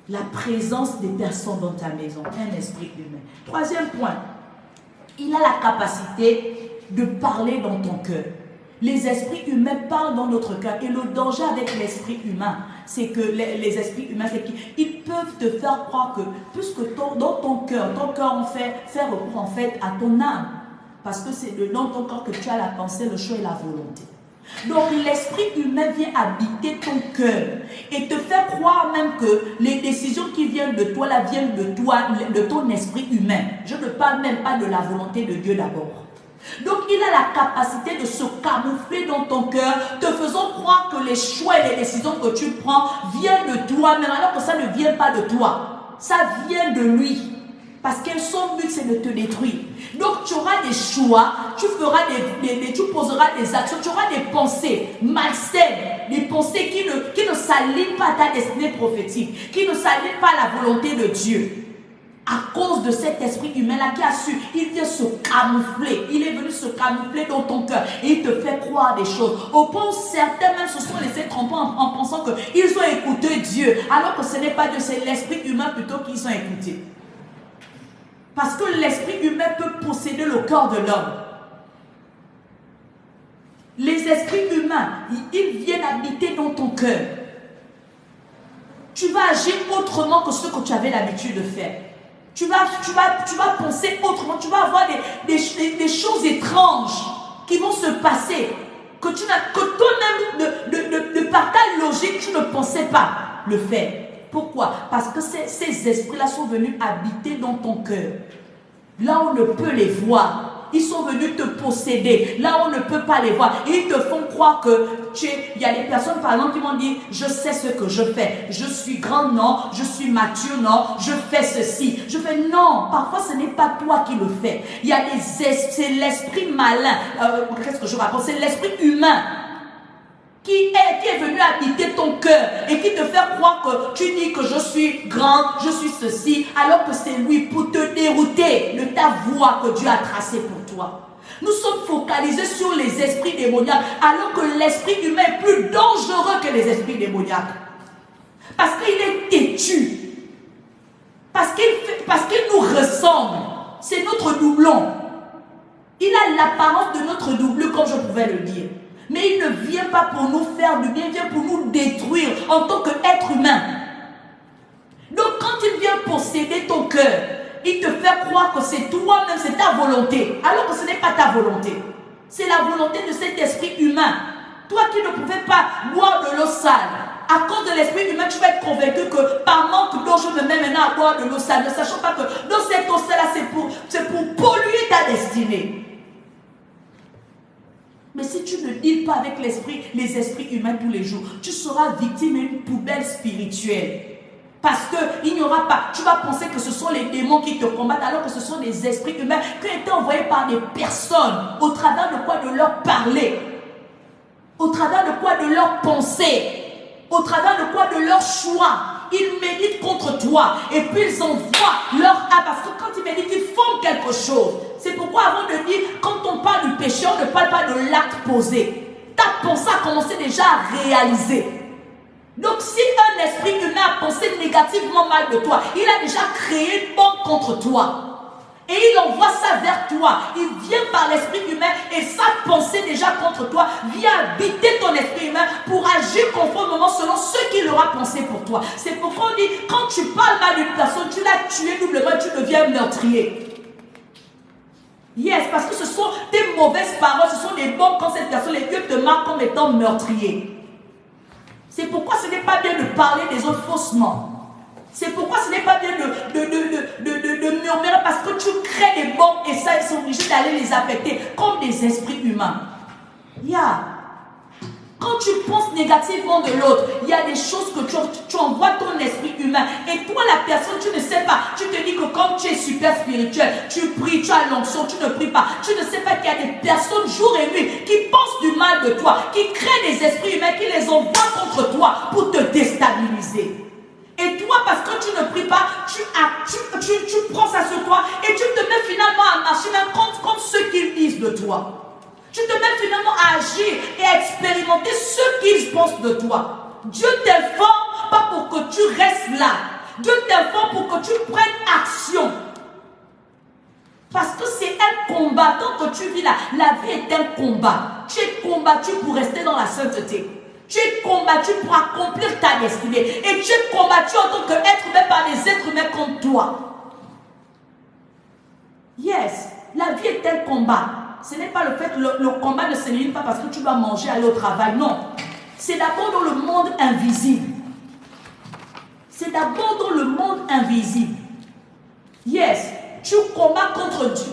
la présence des personnes dans ta maison, un esprit humain. Troisième point, il a la capacité de parler dans ton cœur. Les esprits humains parlent dans notre cœur. Et le danger avec l'esprit humain, c'est que les esprits humains, c'est qu'ils peuvent te faire croire que, puisque dans ton cœur en fait recours en fait à ton âme. Parce que c'est dans ton corps que tu as la pensée, le choix et la volonté. Donc l'esprit humain vient habiter ton cœur et te fait croire même que les décisions qui viennent de toi, là, viennent de toi, de ton esprit humain. Je ne parle même pas de la volonté de Dieu d'abord. Donc il a la capacité de se camoufler dans ton cœur, te faisant croire que les choix et les décisions que tu prends viennent de toi-même, alors que ça ne vient pas de toi. Ça vient de lui. Parce que son but, c'est de te détruire. Donc, tu auras des choix, tu poseras des actions, tu auras des pensées malsaines, des pensées qui ne s'alignent pas à ta destinée prophétique, qui ne s'alignent pas à la volonté de Dieu. À cause de cet esprit humain-là qui a su, il vient se camoufler. Il est venu se camoufler dans ton cœur et il te fait croire des choses. Au point où certains même se sont laissés tromper en pensant qu'ils ont écouté Dieu, alors que ce n'est pas Dieu, c'est l'esprit humain plutôt qu'ils ont écouté. Parce que l'esprit humain peut posséder le corps de l'homme. Les esprits humains, ils viennent habiter dans ton cœur. Tu vas agir autrement que ce que tu avais l'habitude de faire. Tu vas penser autrement. Tu vas avoir des choses étranges qui vont se passer. Que toi-même, de par ta logique, tu ne pensais pas le faire. Pourquoi? Parce que ces esprits-là sont venus habiter dans ton cœur. Là, on ne peut les voir. Ils sont venus te posséder. Là, on ne peut pas les voir. Et ils te font croire que il y a des personnes, par exemple, qui m'ont dit, je sais ce que je fais. Je suis grand, non. Je suis mature, non. Je fais ceci. Je fais non. Parfois, ce n'est pas toi qui le fais. Il y a c'est l'esprit malin. Qu'est-ce que je raconte? C'est l'esprit humain qui est venu habiter ton cœur et qui te fait croire que tu dis que je suis grand, je suis ceci, alors que c'est lui pour te dérouter de ta voie que Dieu a tracée pour toi. Nous sommes focalisés sur les esprits démoniaques, alors que l'esprit humain est plus dangereux que les esprits démoniaques. Parce qu'il est têtu. Parce qu'il nous ressemble. C'est notre doublon. Il a l'apparence de notre doublon, comme je pouvais le dire. Mais il ne vient pas pour nous faire du bien, il vient pour nous détruire en tant qu'être humain. Donc quand il vient posséder ton cœur, il te fait croire que c'est toi-même, c'est ta volonté. Alors que ce n'est pas ta volonté. C'est la volonté de cet esprit humain. Toi qui ne pouvais pas boire de l'eau sale, à cause de l'esprit humain, tu vas être convaincu que par manque d'eau, je me mets maintenant à boire de l'eau sale, ne sachant pas que dans cette eau sale-là, c'est pour polluer ta destinée. Mais si tu ne deals pas avec les esprits humains tous les jours, tu seras victime d'une poubelle spirituelle. Parce qu'il n'y aura pas, tu vas penser que ce sont les démons qui te combattent, alors que ce sont des esprits humains qui ont été envoyés par des personnes, au travers de quoi de leur parler, au travers de quoi de leur penser, au travers de quoi de leur choix. Ils méditent contre toi et puis ils envoient leur âme, parce que quand ils méditent, ils font quelque chose. C'est pourquoi avant de dire, quand on parle du péché, on ne parle pas de l'acte posé. Ta pensée a commencé déjà à réaliser. Donc si un esprit humain a pensé négativement mal de toi, il a déjà créé une bombe contre toi. Et il envoie ça vers toi. Il vient par l'esprit humain et sa pensée déjà contre toi vient habiter ton esprit humain pour agir conformément selon ce qu'il aura pensé pour toi. C'est pourquoi on dit, quand tu parles mal d'une personne, tu l'as tué doublement et tu deviens meurtrier. Yes, parce que ce sont des mauvaises paroles, ce sont des bombes quand cette personne, les dieux te marquent comme étant meurtrier. C'est pourquoi ce n'est pas bien de parler des autres faussement. C'est pourquoi ce n'est pas bien de murmurer, parce que tu crées des bombes et ça, ils sont obligés d'aller les affecter comme des esprits humains. Quand tu penses négativement de l'autre, il y a des choses que tu envoies ton esprit humain. Et toi, la personne, tu ne sais pas. Tu te dis que comme tu es super spirituel, tu pries, tu as l'onction, tu ne pries pas. Tu ne sais pas qu'il y a des personnes jour et nuit qui pensent du mal de toi, qui créent des esprits humains, qui les envoient contre toi pour te déstabiliser. Et toi, parce que tu ne pries pas, tu prends ça sur toi et tu te mets finalement à marcher même contre ce qu'ils disent de toi. Tu te mets finalement à agir et à expérimenter ce qu'ils pensent de toi. Dieu t'informe pas pour que tu restes là. Dieu t'informe pour que tu prennes action. Parce que c'est un combat. Tant que tu vis là, la vie est un combat. Tu es combattu pour rester dans la sainteté. Tu es combattu pour accomplir ta destinée. Et tu es combattu en tant qu'être humain par des êtres humains comme toi. Yes, la vie est un combat. Ce n'est pas le fait que le combat ne se limite pas parce que tu dois manger, aller au travail. Non. C'est d'abord dans le monde invisible. C'est d'abord dans le monde invisible. Yes. Tu combats contre Dieu.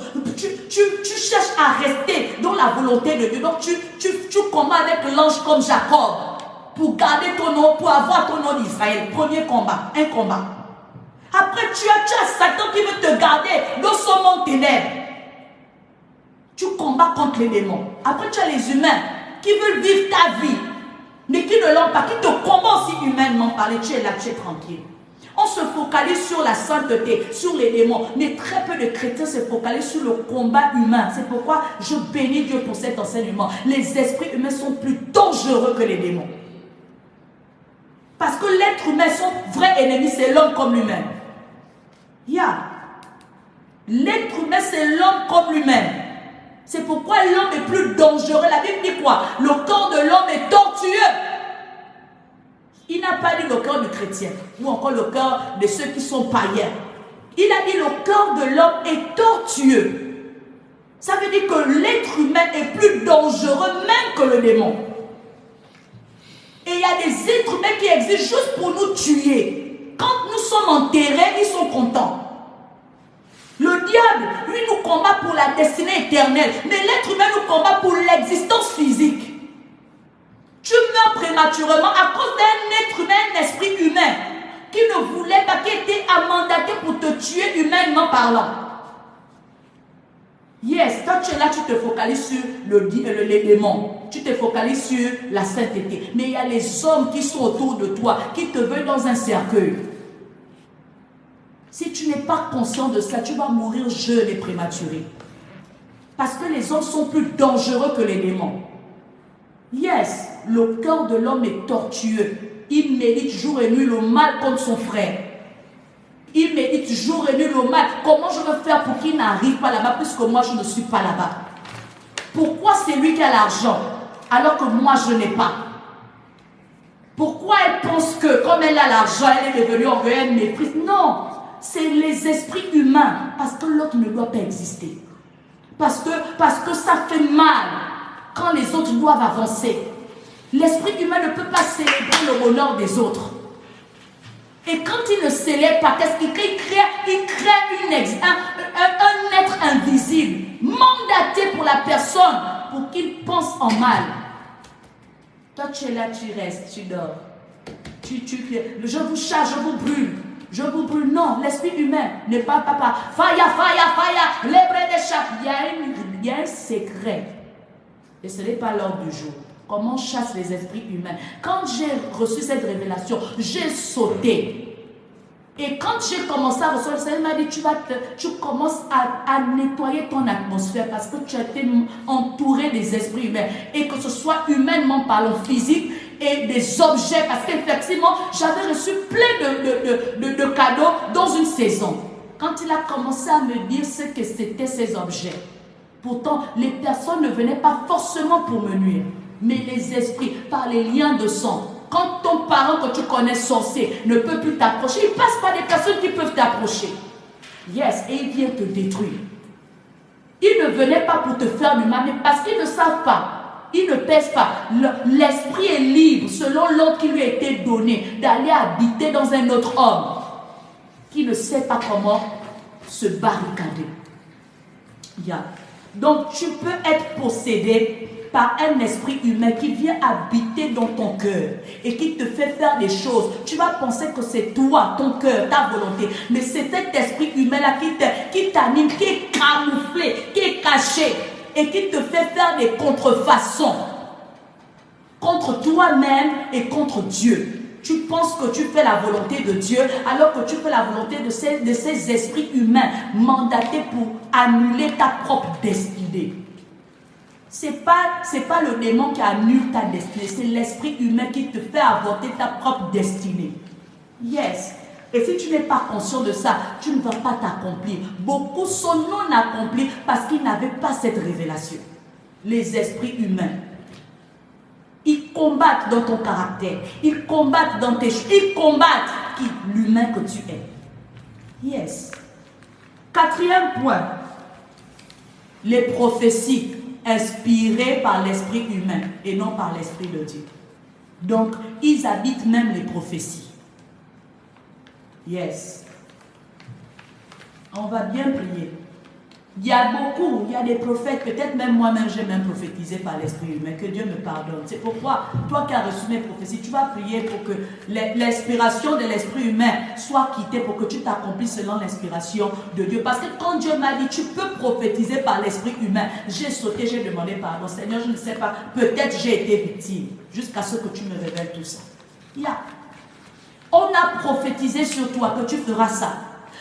Tu cherches à rester dans la volonté de Dieu. Donc tu combats avec l'ange comme Jacob. Pour garder ton nom, pour avoir ton nom d'Israël. Premier combat. Un combat. Après tu as Satan qui veut te garder dans son monde ténèbres. Tu combats contre les démons. Après, tu as les humains qui veulent vivre ta vie, mais qui ne l'ont pas, qui te combattent aussi humainement parler. Tu es là, tu es tranquille. On se focalise sur la sainteté, sur les démons, mais très peu de chrétiens se focalisent sur le combat humain. C'est pourquoi je bénis Dieu pour cet enseignement. Les esprits humains sont plus dangereux que les démons. Parce que l'être humain, son vrai ennemi, c'est l'homme comme lui-même. L'être humain, c'est l'homme comme lui-même. C'est pourquoi l'homme est plus dangereux. La Bible dit quoi? Le corps de l'homme est tortueux. Il n'a pas dit le cœur du chrétien, ou encore le cœur de ceux qui sont païens. Il a dit le cœur de l'homme est tortueux. Ça veut dire que l'être humain est plus dangereux même que le démon. Et il y a des êtres humains qui existent juste pour nous tuer. Quand nous sommes enterrés, ils sont contents. Le diable, lui, nous combat pour la destinée éternelle. Mais l'être humain nous combat pour l'existence physique. Tu meurs prématurément à cause d'un être humain, un esprit humain, qui ne voulait pas, qui était mandaté pour te tuer humainement parlant. Yes, quand tu es là, tu te focalises sur les démons. Tu te focalises sur la sainteté. Mais il y a les hommes qui sont autour de toi, qui te veulent dans un cercueil. Si tu n'es pas conscient de ça, tu vas mourir jeune et prématuré. Parce que les hommes sont plus dangereux que les démons. Yes, le cœur de l'homme est tortueux. Il médite jour et nuit le mal contre son frère. Il médite jour et nuit le mal. Comment je veux faire pour qu'il n'arrive pas là-bas puisque moi je ne suis pas là-bas? Pourquoi c'est lui qui a l'argent alors que moi je n'ai pas? Pourquoi elle pense que comme elle a l'argent, elle est devenue orgueilleuse, elle méprise? Non, c'est les esprits humains. Parce que l'autre ne doit pas exister. Parce que ça fait mal quand les autres doivent avancer. L'esprit humain ne peut pas célébrer le bonheur des autres. Et quand il ne célèbre pas, qu'est-ce qu'il crée? Il crée un être invisible, mandaté pour la personne, pour qu'il pense en mal. Toi, tu es là, tu restes, tu dors. Je vous chasse, je vous brûle. Je vous brûle. Non, l'esprit humain n'est pas papa. Fire, fire, fire. Les des chats. Il y a un secret. Et ce n'est pas l'ordre du jour. Comment on chasse les esprits humains? Quand j'ai reçu cette révélation, j'ai sauté. Et quand j'ai commencé à recevoir, ça m'a dit, tu commences à nettoyer ton atmosphère parce que tu as été entouré des esprits humains. Et que ce soit humainement parlant, physique et des objets. Parce qu'effectivement, j'avais reçu plein de cadeaux dans une saison. Quand il a commencé à me dire ce que c'était ces objets. Pourtant, les personnes ne venaient pas forcément pour me nuire. Mais les esprits, par les liens de sang, quand ton parent que tu connais sorcier ne peut plus t'approcher, il passe par des personnes qui peuvent t'approcher. Yes, et il vient te détruire. Ils ne venaient pas pour te faire du mal, mais parce qu'ils ne savent pas, ils ne pèsent pas. L'esprit est libre, selon l'ordre qui lui a été donné, d'aller habiter dans un autre homme qui ne sait pas comment se barricader. Yeah. Donc, tu peux être possédé par un esprit humain qui vient habiter dans ton cœur et qui te fait faire des choses. Tu vas penser que c'est toi, ton cœur, ta volonté. Mais c'est cet esprit humain-là qui t'anime, qui est camouflé, qui est caché et qui te fait faire des contrefaçons contre toi-même et contre Dieu. Tu penses que tu fais la volonté de Dieu alors que tu fais la volonté de ces esprits humains mandatés pour annuler ta propre destinée. Ce n'est pas le démon qui annule ta destinée, c'est l'esprit humain qui te fait avorter ta propre destinée. Yes. Et si tu n'es pas conscient de ça, tu ne vas pas t'accomplir. Beaucoup sont non accomplis parce qu'ils n'avaient pas cette révélation. Les esprits humains. Ils combattent dans ton caractère. Ils combattent dans tes choses. Ils combattent l'humain que tu es. Yes. Quatrième point. Les prophéties inspirées par l'esprit humain et non par l'esprit de Dieu. Donc, ils habitent même les prophéties. Yes. On va bien prier. Il y a des prophètes, peut-être même moi-même, j'ai même prophétisé par l'esprit humain, que Dieu me pardonne. C'est pourquoi, toi qui as reçu mes prophéties, tu vas prier pour que l'inspiration de l'esprit humain soit quittée, pour que tu t'accomplisses selon l'inspiration de Dieu. Parce que quand Dieu m'a dit, tu peux prophétiser par l'esprit humain, j'ai sauté, j'ai demandé pardon. Seigneur, je ne sais pas, peut-être j'ai été victime, jusqu'à ce que tu me révèles tout ça. On a prophétisé sur toi que tu feras ça.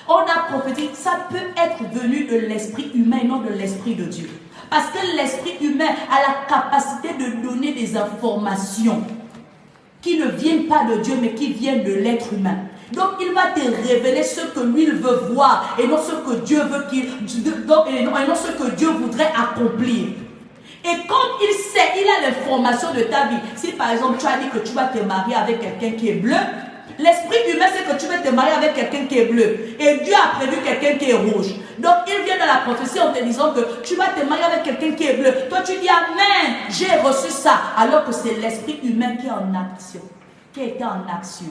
On a prophétisé, ça peut être venu de l'esprit humain et non de l'esprit de Dieu. Parce que l'esprit humain a la capacité de donner des informations qui ne viennent pas de Dieu, mais qui viennent de l'être humain. Donc il va te révéler ce que lui il veut voir et non ce que Dieu veut et non ce que Dieu voudrait accomplir. Et comme il sait, il a l'information de ta vie. Si par exemple tu as dit que tu vas te marier avec quelqu'un qui est bleu, l'esprit humain, c'est que tu vas te marier avec quelqu'un qui est bleu. Et Dieu a prévu quelqu'un qui est rouge. Donc, il vient dans la prophétie en te disant que tu vas te marier avec quelqu'un qui est bleu. Toi, tu dis Amen, j'ai reçu ça. Alors que c'est l'esprit humain qui est en action. Qui était en action.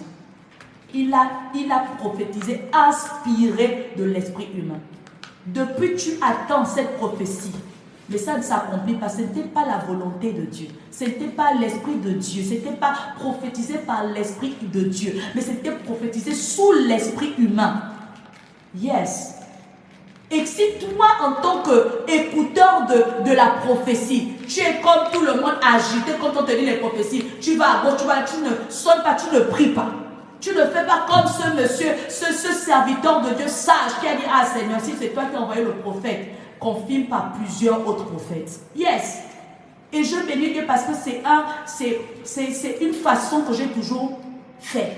Il a prophétisé, inspiré de l'esprit humain. Depuis, tu attends cette prophétie. Mais ça ne s'accomplit pas. Ce n'était pas la volonté de Dieu. Ce n'était pas l'esprit de Dieu. Ce n'était pas prophétisé par l'esprit de Dieu. Mais c'était prophétisé sous l'esprit humain. Yes. Et si toi, en tant qu'écouteur de la prophétie, tu es comme tout le monde agité quand on te dit les prophéties, tu vas à gauche, tu ne sonnes pas, tu ne pries pas. Tu ne fais pas comme ce monsieur, ce serviteur de Dieu sage qui a dit, ah Seigneur, si c'est toi qui as envoyé le prophète, confirme par plusieurs autres prophètes. Yes. Et je bénis Dieu parce que c'est une façon que j'ai toujours fait.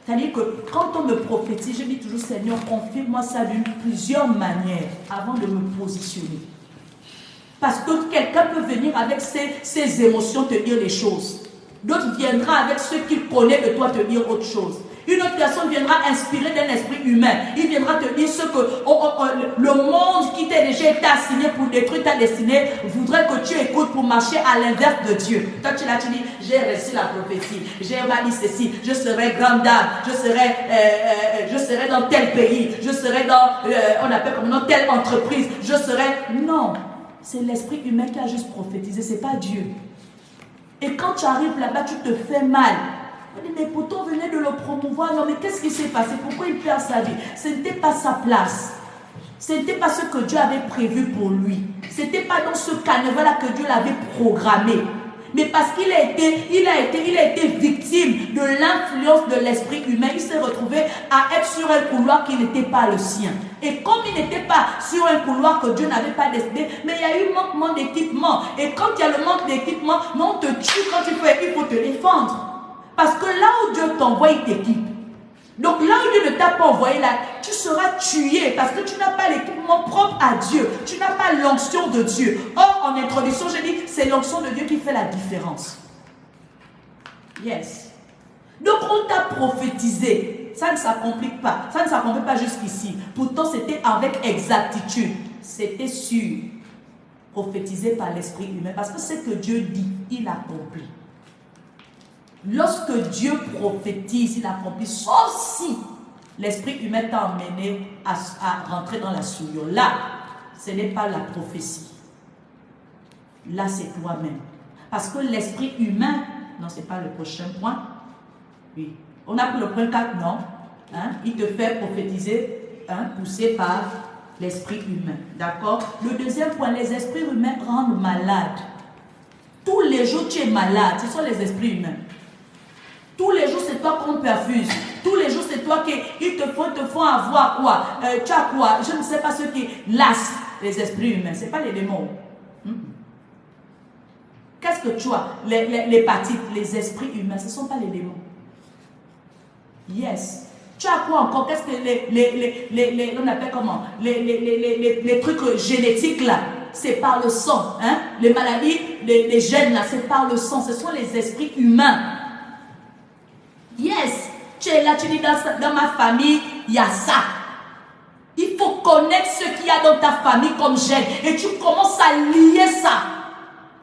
C'est-à-dire que quand on me prophétise, je dis toujours, Seigneur, confirme-moi ça d'une plusieurs manières avant de me positionner. Parce que quelqu'un peut venir avec ses émotions te dire les choses. D'autres viendra avec ce qu'il connaît de toi te dire autre chose. Une autre personne viendra inspirée d'un esprit humain. Il viendra te dire ce que le monde qui t'a déjà été assigné pour détruire ta destinée voudrait que tu écoutes pour marcher à l'inverse de Dieu. Toi tu dis, j'ai reçu la prophétie, j'ai dit ceci, je serai grande dame, je serai dans tel pays, je serai dans, on appelle comme dans telle entreprise, je serai... Non, c'est l'esprit humain qui a juste prophétisé, c'est pas Dieu. Et quand tu arrives là-bas, tu te fais mal. On dit, mais pourtant, on venait de le promouvoir. Non, mais qu'est-ce qui s'est passé? Pourquoi il perd sa vie? Ce n'était pas sa place. Ce n'était pas ce que Dieu avait prévu pour lui. Ce n'était pas dans ce carnaval-là que Dieu l'avait programmé. Mais parce qu'il a été victime de l'influence de l'esprit humain, il s'est retrouvé à être sur un couloir qui n'était pas le sien. Et comme il n'était pas sur un couloir que Dieu n'avait pas destiné, mais il y a eu manquement d'équipement. Et quand il y a le manque d'équipement, on te tue quand tu fais, il faut te défendre. Parce que là où Dieu t'envoie, il t'équipe. Donc là où Dieu ne t'a pas envoyé, là, tu seras tué parce que tu n'as pas l'équipement propre à Dieu. Tu n'as pas l'onction de Dieu. Or, en introduction, je dis, c'est l'onction de Dieu qui fait la différence. Yes. Donc, on t'a prophétisé. Ça ne s'accomplit pas. Ça ne s'accomplit pas jusqu'ici. Pourtant, c'était avec exactitude. C'était sûr. Prophétisé par l'esprit humain. Parce que ce que Dieu dit, il accomplit. Lorsque Dieu prophétise, il accomplit, sauf si l'esprit humain t'a emmené à rentrer dans la souillure. Là, ce n'est pas la prophétie. Là, c'est toi-même. Parce que l'esprit humain, non, ce n'est pas le prochain point. Oui. On a pris le point 4, non? Hein? Il te fait prophétiser, hein, poussé par l'esprit humain. D'accord? Le deuxième point, les esprits humains rendent malades. Tous les jours, tu es malade. Ce sont les esprits humains. Tous les jours, c'est toi qu'on perfuse. Tous les jours, c'est toi qui te font avoir quoi? Tu as quoi? Je ne sais pas ce qui lasse les esprits humains. Ce n'est pas les démons. Qu'est-ce que tu as? L'hépatite, les esprits humains, ce ne sont pas les démons. Yes. Tu as quoi encore? Qu'est-ce que on appelle comment? Les trucs génétiques là, c'est par le sang. Hein? Les maladies, les gènes là, c'est par le sang. Ce sont les esprits humains. Yes, tu es là, tu dis dans ma famille, il y a ça. Il faut connaître ce qu'il y a dans ta famille comme gène. Et tu commences à lier ça.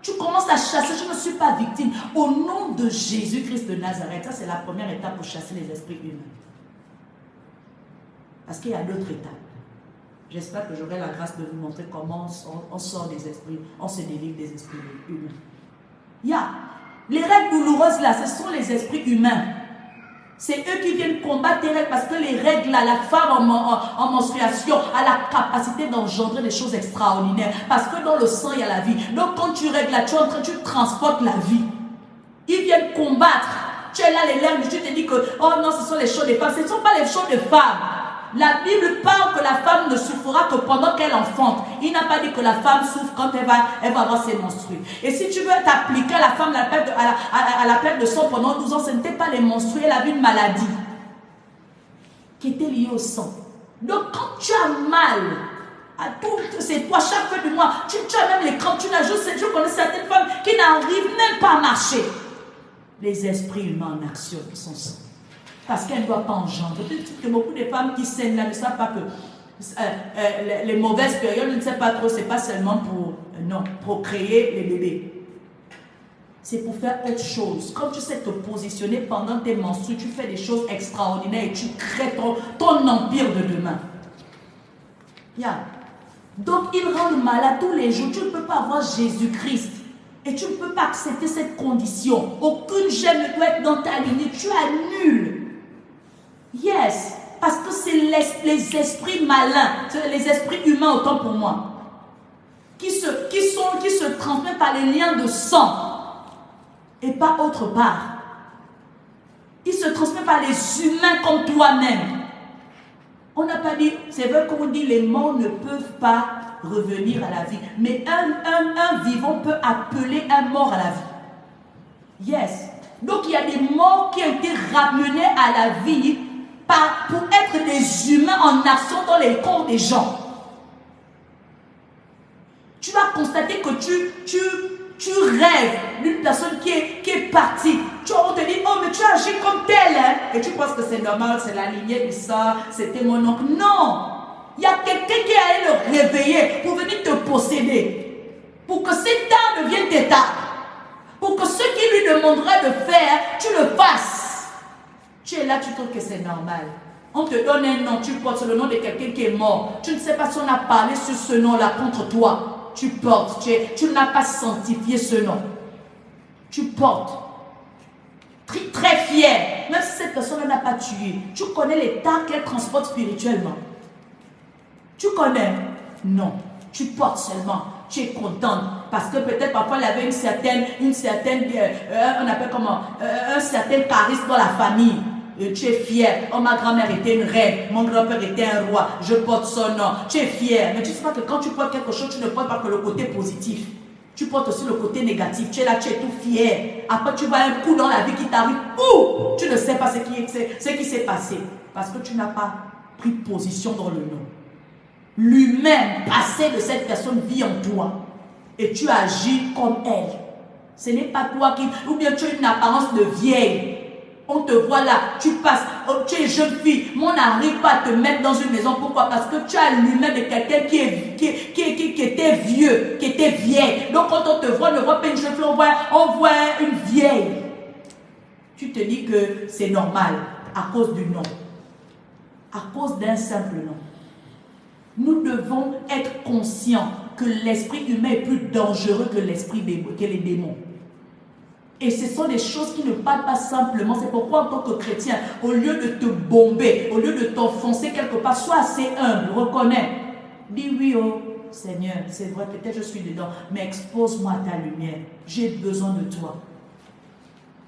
Tu commences à chasser. Je ne suis pas victime. Au nom de Jésus-Christ de Nazareth, ça c'est la première étape pour chasser les esprits humains. Parce qu'il y a d'autres étapes. J'espère que j'aurai la grâce de vous montrer comment on sort des esprits, on se délivre des esprits humains. Les règles douloureuses là, ce sont les esprits humains. C'est eux qui viennent combattre tes règles parce que les règles là, la femme en menstruation a la capacité d'engendrer des choses extraordinaires. Parce que dans le sang, il y a la vie. Donc quand tu règles là, tu transportes la vie. Ils viennent combattre. Tu es là, les lèvres, tu te dis que, oh non, ce sont les choses des femmes. Ce ne sont pas les choses des femmes. La Bible parle que la femme ne souffrira que pendant qu'elle enfante. Il n'a pas dit que la femme souffre quand elle va avoir ses menstrues. Et si tu veux t'appliquer à la femme à la perte de sang pendant 12 ans, ce n'était pas les menstrues, elle avait une maladie qui était liée au sang. Donc quand tu as mal, à tout, c'est toi chaque fin du mois, tu as même les crampes, je connais certaines femmes qui n'arrivent même pas à marcher. Les esprits humains en action sont ça. Parce qu'elle ne doit pas engendrer. Peut-être que beaucoup de femmes qui saignent là ne savent pas que les mauvaises périodes, je ne sais pas trop, c'est pas seulement pour créer les bébés. C'est pour faire autre chose. Quand tu sais te positionner pendant tes menstrues, tu fais des choses extraordinaires et tu crées ton empire de demain. Donc, ils rendent malade tous les jours. Tu ne peux pas avoir Jésus-Christ. Et tu ne peux pas accepter cette condition. Aucune gemme ne doit être dans ta lignée. Tu annules. Yes, parce que c'est les esprits malins, les esprits humains autant pour moi, qui se transmettent par les liens de sang et pas autre part. Ils se transmettent par les humains comme toi-même. On n'a pas dit, c'est vrai qu'on dit les morts ne peuvent pas revenir à la vie, mais un vivant peut appeler un mort à la vie. Yes. Donc il y a des morts qui ont été ramenés à la vie pour être des humains en action dans les corps des gens. Tu vas constater que tu rêves d'une personne qui est partie. On te dit, oh mais tu agis comme tel, hein? Et tu penses que c'est normal, c'est la lignée du sang, c'était mon oncle. Non! Il y a quelqu'un qui est allé le réveiller pour venir te posséder. Pour que cet art devienne tes arts. Pour que ce qui lui demandera de faire, tu le fasses. Tu es là, tu trouves que c'est normal. On te donne un nom, tu portes le nom de quelqu'un qui est mort. Tu ne sais pas si on a parlé sur ce nom-là contre toi. Tu portes, tu n'as pas sanctifié ce nom. Tu portes. Très fier. Même si cette personne n'a pas tué. Tu connais l'état qu'elle transporte spirituellement. Tu connais? Non. Tu portes seulement. Tu es contente. Parce que peut-être parfois il y avait on appelle comment? Un certain charisme dans la famille. Tu es fier. Oh, ma grand-mère était une reine. Mon grand-père était un roi. Je porte son nom. Tu es fier. Mais tu ne sais pas que quand tu portes quelque chose, tu ne portes pas que le côté positif. Tu portes aussi le côté négatif. Tu es là, tu es tout fier. Après, tu vois un coup dans la vie qui t'arrive. Ouh! Tu ne sais pas ce qui s'est passé. Parce que tu n'as pas pris position dans le nom. Lui-même, passé de cette personne, vit en toi. Et tu agis comme elle. Ce n'est pas toi qui... Ou bien tu as une apparence de vieille. On te voit là, tu passes, oh, tu es jeune fille, mais on n'arrive pas à te mettre dans une maison. Pourquoi? Parce que tu as lui-même de quelqu'un qui était vieux, qui était vieille. Donc quand on te voit, on ne voit pas une jeune fille, on voit une vieille. Tu te dis que c'est normal à cause du nom. À cause d'un simple nom. Nous devons être conscients que l'esprit humain est plus dangereux que l'esprit que les démons. Et ce sont des choses qui ne parlent pas simplement. C'est pourquoi en tant que chrétien, au lieu de te bomber, au lieu de t'enfoncer quelque part, sois assez humble, reconnais. Dis oui, oh Seigneur, c'est vrai, peut-être je suis dedans, mais expose-moi ta lumière. J'ai besoin de toi.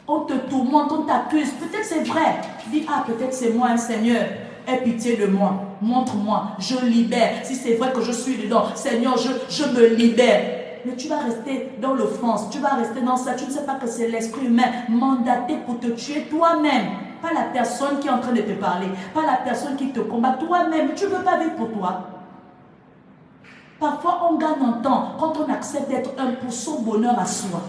On te tourmente, on t'accuse. Peut-être c'est vrai. Dis, ah, peut-être c'est moi, Seigneur. Aie pitié de moi. Montre-moi. Je libère. Si c'est vrai que je suis dedans, Seigneur, je me libère. Mais tu vas rester dans l'offense, tu vas rester dans ça, tu ne sais pas que c'est l'esprit humain mandaté pour te tuer toi-même. Pas la personne qui est en train de te parler, pas la personne qui te combat, toi-même. Tu ne veux pas vivre pour toi. Parfois on gagne en temps quand on accepte d'être un pour son bonheur à soi.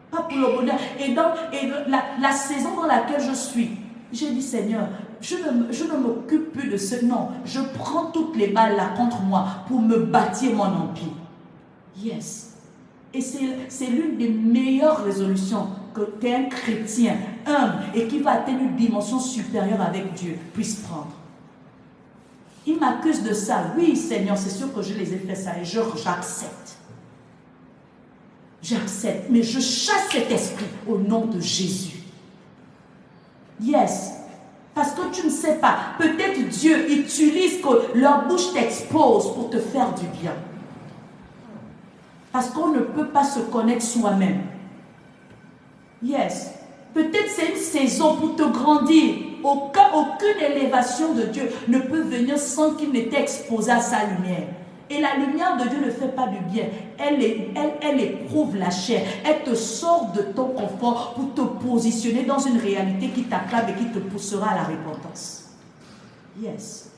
Pas pour le bonheur. Et dans la saison dans laquelle je suis, j'ai dit Seigneur, je ne m'occupe plus de ce nom. Je prends toutes les balles là contre moi pour me bâtir mon empire. Yes. Et c'est l'une des meilleures résolutions qu'un chrétien humble et qui va atteindre une dimension supérieure avec Dieu puisse prendre. Il m'accuse de ça. Oui, Seigneur, c'est sûr que je les ai fait ça et j'accepte. J'accepte, mais je chasse cet esprit au nom de Jésus. Yes. Parce que tu ne sais pas, peut-être Dieu utilise que leur bouche t'expose pour te faire du bien. Parce qu'on ne peut pas se connaître soi-même. Yes. Peut-être c'est une saison pour te grandir. Aucune élévation de Dieu ne peut venir sans qu'il n'était exposé à sa lumière. Et la lumière de Dieu ne fait pas du bien. Elle éprouve la chair. Elle te sort de ton confort pour te positionner dans une réalité qui t'acclame et qui te poussera à la repentance. Yes.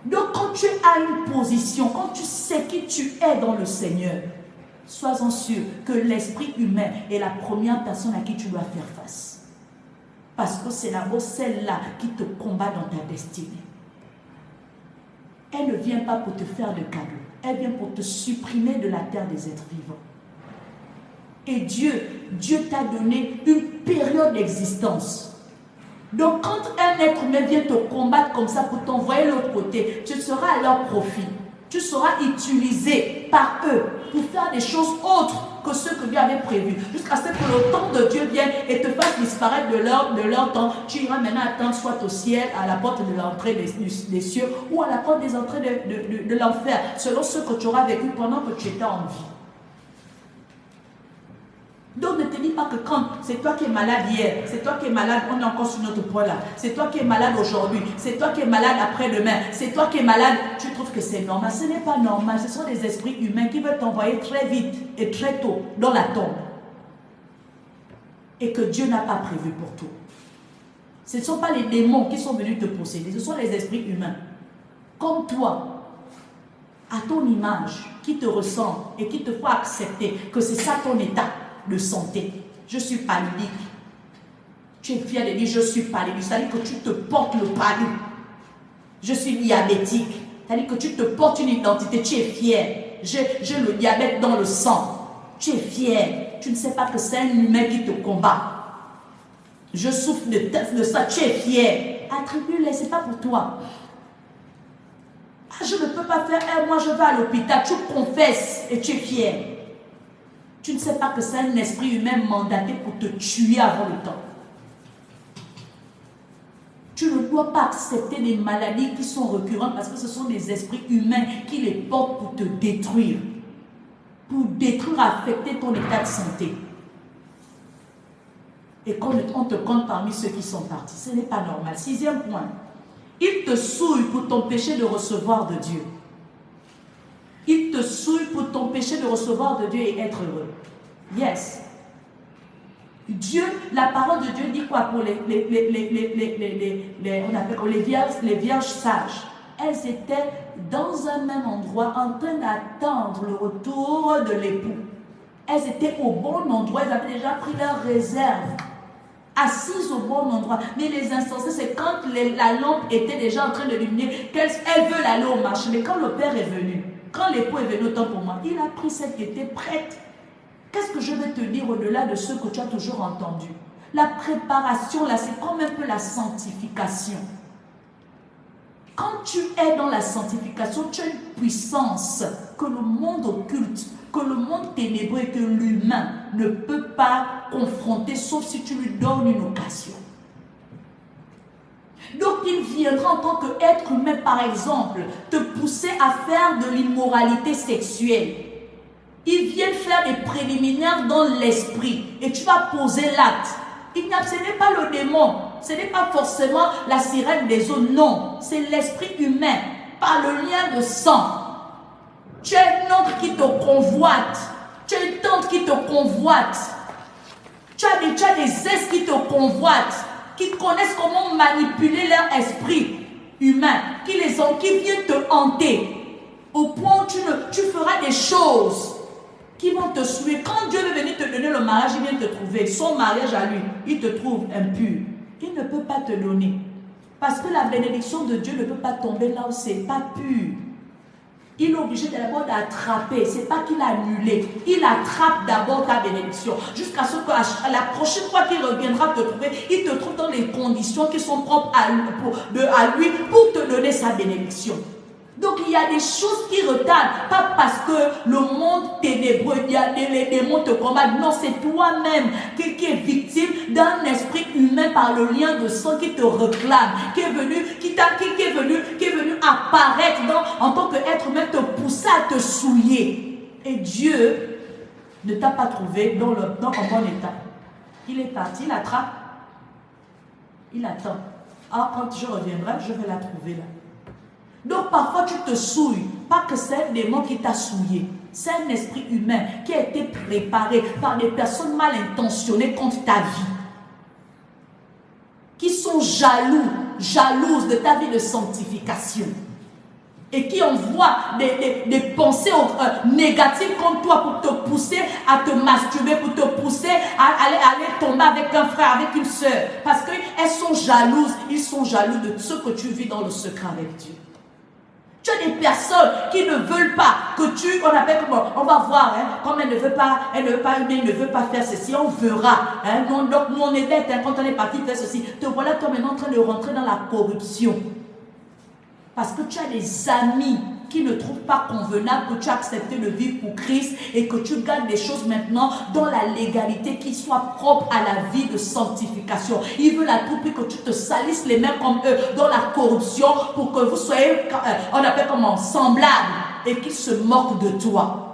Donc quand tu as une position, quand tu sais qui tu es dans le Seigneur, sois-en sûr que l'esprit humain est la première personne à qui tu dois faire face. Parce que c'est d'abord celle-là qui te combat dans ta destinée. Elle ne vient pas pour te faire de cadeaux. Elle vient pour te supprimer de la terre des êtres vivants. Et Dieu t'a donné une période d'existence. Donc quand un être humain vient te combattre comme ça pour t'envoyer de l'autre côté, tu seras à leur profit. Tu seras utilisé par eux pour faire des choses autres que ceux que Dieu avait prévus. Jusqu'à ce que le temps de Dieu vienne et te fasse disparaître de leur temps. Tu iras maintenant attendre soit au ciel, à la porte de l'entrée des cieux, ou à la porte des entrées de l'enfer, selon ce que tu auras vécu pendant que tu étais en vie. Donc ne te dis pas que quand c'est toi qui es malade hier, c'est toi qui es malade, on est encore sur notre point là, c'est toi qui es malade aujourd'hui, c'est toi qui es malade après-demain, c'est toi qui es malade, tu trouves que c'est normal. Ce n'est pas normal, ce sont des esprits humains qui veulent t'envoyer très vite et très tôt dans la tombe. Et que Dieu n'a pas prévu pour toi. Ce ne sont pas les démons qui sont venus te posséder, ce sont les esprits humains. Comme toi, à ton image, qui te ressemble et qui te faut accepter que c'est ça ton état de santé. Je suis paludique. Tu es fier de dire je suis paludique. C'est-à-dire que tu te portes le palu. Je suis diabétique. C'est-à-dire que tu te portes une identité. Tu es fier. J'ai le diabète dans le sang. Tu es fier. Tu ne sais pas que c'est un humain qui te combat. Je souffre de ça. Tu es fier. Attribue-les. Ce n'est pas pour toi. Ah, je ne peux pas faire un mois. Je vais à l'hôpital. Tu confesses et tu es fier. Tu ne sais pas que c'est un esprit humain mandaté pour te tuer avant le temps. Tu ne dois pas accepter des maladies qui sont récurrentes parce que ce sont des esprits humains qui les portent pour te détruire. Pour détruire, affecter ton état de santé. Et qu'on te compte parmi ceux qui sont partis. Ce n'est pas normal. 6e point. Il te souille pour t'empêcher de recevoir de Dieu. Il te souille pour t'empêcher de recevoir de Dieu et être heureux. Yes. Dieu, la parole de Dieu dit quoi pour les vierges sages? Elles étaient dans un même endroit en train d'attendre le retour de l'époux. Elles étaient au bon endroit, elles avaient déjà pris leur réserve. Assises au bon endroit. Mais les insensés, c'est quand la lampe était déjà en train de luminer qu'elles veulent aller au marché. Mais quand le père est venu, quand l'époux est venu au temps pour moi, il a pris celle qui était prête. Qu'est-ce que je vais te dire au-delà de ce que tu as toujours entendu? La préparation, là, c'est comme un peu la sanctification. Quand tu es dans la sanctification, tu as une puissance que le monde occulte, que le monde ténébreux et que l'humain ne peut pas confronter, sauf si tu lui donnes une occasion. Donc il viendra en tant qu'être humain, par exemple, te pousser à faire de l'immoralité sexuelle. Il vient faire des préliminaires dans l'esprit et tu vas poser l'acte. Ce n'est pas le démon, ce n'est pas forcément la sirène des eaux, non, c'est l'esprit humain, par le lien de sang. Tu as un oncle qui te convoite, tu as une tante qui te convoite, tu as des ex qui te convoitent, qui connaissent comment manipuler leur esprit humain, qui viennent te hanter, au point où tu feras des choses qui vont te souiller. Quand Dieu veut venir te donner le mariage, il vient te trouver. Son mariage à lui, il te trouve impur. Il ne peut pas te donner. Parce que la bénédiction de Dieu ne peut pas tomber là où c'est pas pur. Il est obligé d'abord d'attraper. Ce n'est pas qu'il a annulé. Il attrape d'abord ta bénédiction. Jusqu'à ce que la prochaine fois qu'il reviendra te trouver, il te trouve dans les conditions qui sont propres à lui pour te donner sa bénédiction. Donc il y a des choses qui retardent, pas parce que le monde ténébreux, les démons te combattent. Non, c'est toi-même qui est victime d'un esprit humain par le lien de sang qui te réclame, qui est venu apparaître en tant qu'être humain, te pousser à te souiller. Et Dieu ne t'a pas trouvé dans un bon état. Il est parti, il attrape, il attend. Ah, quand je reviendrai, je vais la trouver là. Donc parfois tu te souilles, pas que c'est un démon qui t'a souillé, c'est un esprit humain qui a été préparé par des personnes mal intentionnées contre ta vie, qui sont jalouses de ta vie de sanctification et qui envoient des pensées négatives contre toi pour te pousser à te masturber, pour te pousser à aller tomber avec un frère, avec une soeur, parce qu'elles sont jalouses, ils sont jaloux de ce que tu vis dans le secret avec Dieu. Tu as des personnes qui ne veulent pas que on appelle comment, on va voir, hein, comme elle ne veut pas faire ceci, on verra. Hein, donc nous on est bête, hein, quand on est parti faire ceci, te voilà toi maintenant en train de rentrer dans la corruption. Parce que tu as des amis qui ne trouvent pas convenable que tu as accepté de vivre pour Christ et que tu gardes des choses maintenant dans la légalité qui soit propre à la vie de sanctification. Ils veulent à tout prix que tu te salisses les mains comme eux dans la corruption pour que vous soyez, on appelle comment, semblables et qu'ils se moquent de toi.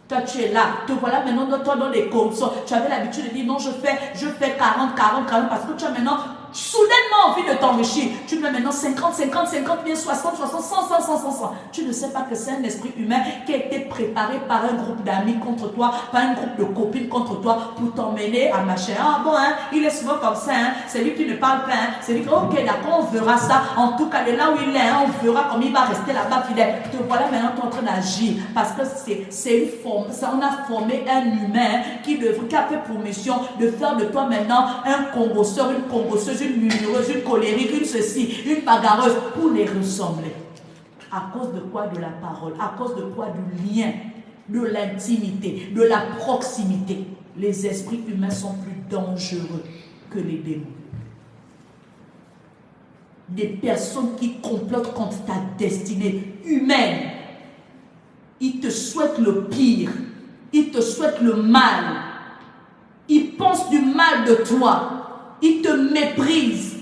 Toi, tu es là, te voilà maintenant toi dans les corruptions. Tu avais l'habitude de dire non, je fais 40 parce que tu as maintenant soudainement envie de t'enrichir. Tu mets maintenant 50 000, 60, 100. Tu ne sais pas que c'est un esprit humain qui a été préparé par un groupe d'amis contre toi, par un groupe de copines contre toi pour t'emmener à machin. Ah bon, hein, il est souvent comme ça, hein, c'est lui qui ne parle pas, hein, c'est lui qui, ok, d'accord, on verra ça. En tout cas, de là où il est, hein, on verra comme il va rester là-bas fidèle. Te voilà maintenant en train d'agir parce que c'est une forme, ça, on a formé un humain qui a fait pour mission de faire de toi maintenant un congosseur, une congosseuse, une murmureuse, une colérique, une ceci, une bagarreuse, pour les ressembler. À cause de quoi? De la parole. À cause de quoi? Du lien, de l'intimité, de la proximité. Les esprits humains sont plus dangereux que les démons. Des personnes qui complotent contre ta destinée humaine. Ils te souhaitent le pire. Ils te souhaitent le mal. Ils pensent du mal de toi. Ils te méprisent,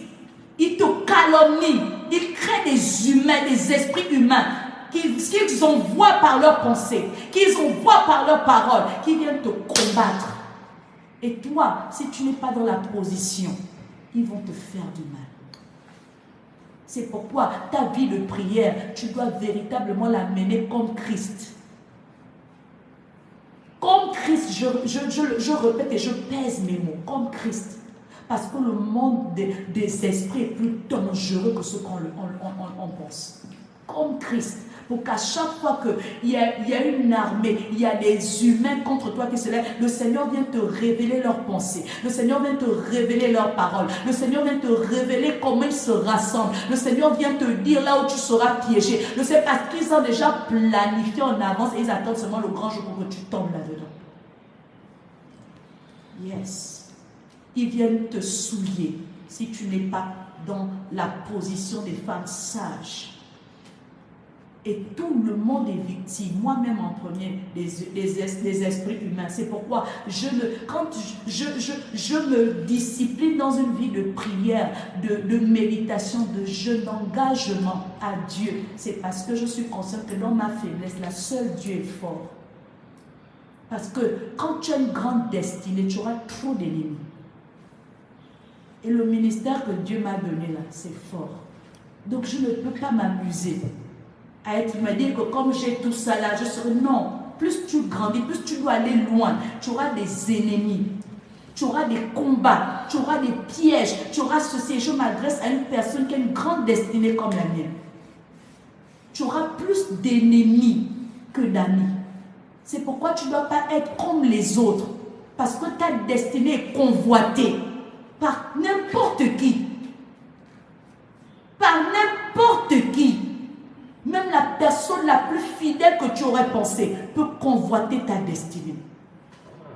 ils te calomnient, ils créent des humains, des esprits humains qu'ils envoient par leurs pensées, qu'ils envoient par leurs paroles, qui viennent te combattre. Et toi, si tu n'es pas dans la position, ils vont te faire du mal. C'est pourquoi ta vie de prière, tu dois véritablement la mener comme Christ. Comme Christ, je répète et je pèse mes mots, comme Christ. Parce que le monde des esprits est plus dangereux que ce qu'on pense. Comme Christ. Pour qu'à chaque fois qu'il y a une armée, il y a des humains contre toi qui se lèvent, le Seigneur vient te révéler leurs pensées. Le Seigneur vient te révéler leurs paroles. Le Seigneur vient te révéler comment ils se rassemblent. Le Seigneur vient te dire là où tu seras piégé. Le Seigneur, parce qu'ils ont déjà planifié en avance et ils attendent seulement le grand jour pour que tu tombes là-dedans. Yes. Ils viennent te souiller si tu n'es pas dans la position des femmes sages. Et tout le monde est victime, moi-même en premier, des esprits humains. C'est pourquoi quand je me discipline dans une vie de prière, de méditation, de jeûne, d'engagement à Dieu, c'est parce que je suis consciente que dans ma faiblesse, la seule Dieu est fort. Parce que quand tu as une grande destinée, tu auras trop d'ennemis. Et le ministère que Dieu m'a donné là, c'est fort. Donc je ne peux pas m'amuser à me dire que comme j'ai tout ça là, je serai... Non, plus tu grandis, plus tu dois aller loin. Tu auras des ennemis, tu auras des combats, tu auras des pièges, tu auras ceci. Je m'adresse à une personne qui a une grande destinée comme la mienne. Tu auras plus d'ennemis que d'amis. C'est pourquoi tu ne dois pas être comme les autres. Parce que ta destinée est convoitée par n'importe qui. Par n'importe qui. Même la personne la plus fidèle que tu aurais pensé peut convoiter ta destinée.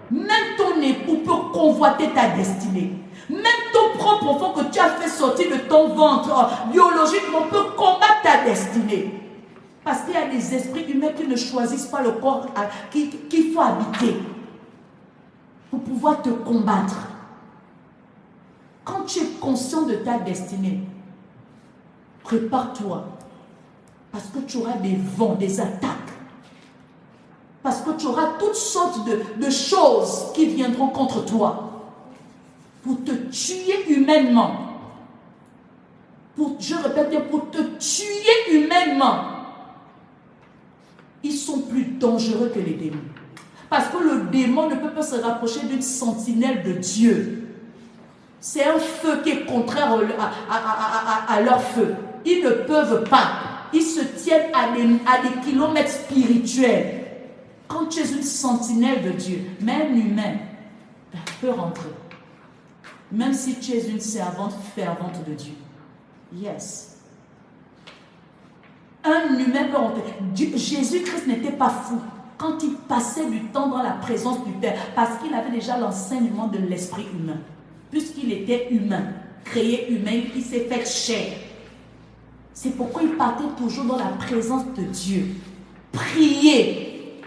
Même ton époux peut convoiter ta destinée. Même ton propre enfant que tu as fait sortir de ton ventre biologiquement peut combattre ta destinée. Parce qu'il y a des esprits humains qui ne choisissent pas le corps qu'il faut habiter pour pouvoir te combattre. Quand tu es conscient de ta destinée, prépare-toi. Parce que tu auras des vents, des attaques. Parce que tu auras toutes sortes de choses qui viendront contre toi. Pour te tuer humainement. Je répète, pour te tuer humainement. Ils sont plus dangereux que les démons. Parce que le démon ne peut pas se rapprocher d'une sentinelle de Dieu. C'est un feu qui est contraire à leur feu. Ils ne peuvent pas. Ils se tiennent à des kilomètres spirituels. Quand tu es une sentinelle de Dieu, même humain peut rentrer. Même si tu es une servante fervente de Dieu. Yes. Un humain peut rentrer. Jésus-Christ n'était pas fou quand il passait du temps dans la présence du Père, parce qu'il avait déjà l'enseignement de l'esprit humain. Puisqu'il était humain, créé humain, il s'est fait chair. C'est pourquoi il partait toujours dans la présence de Dieu. Prier.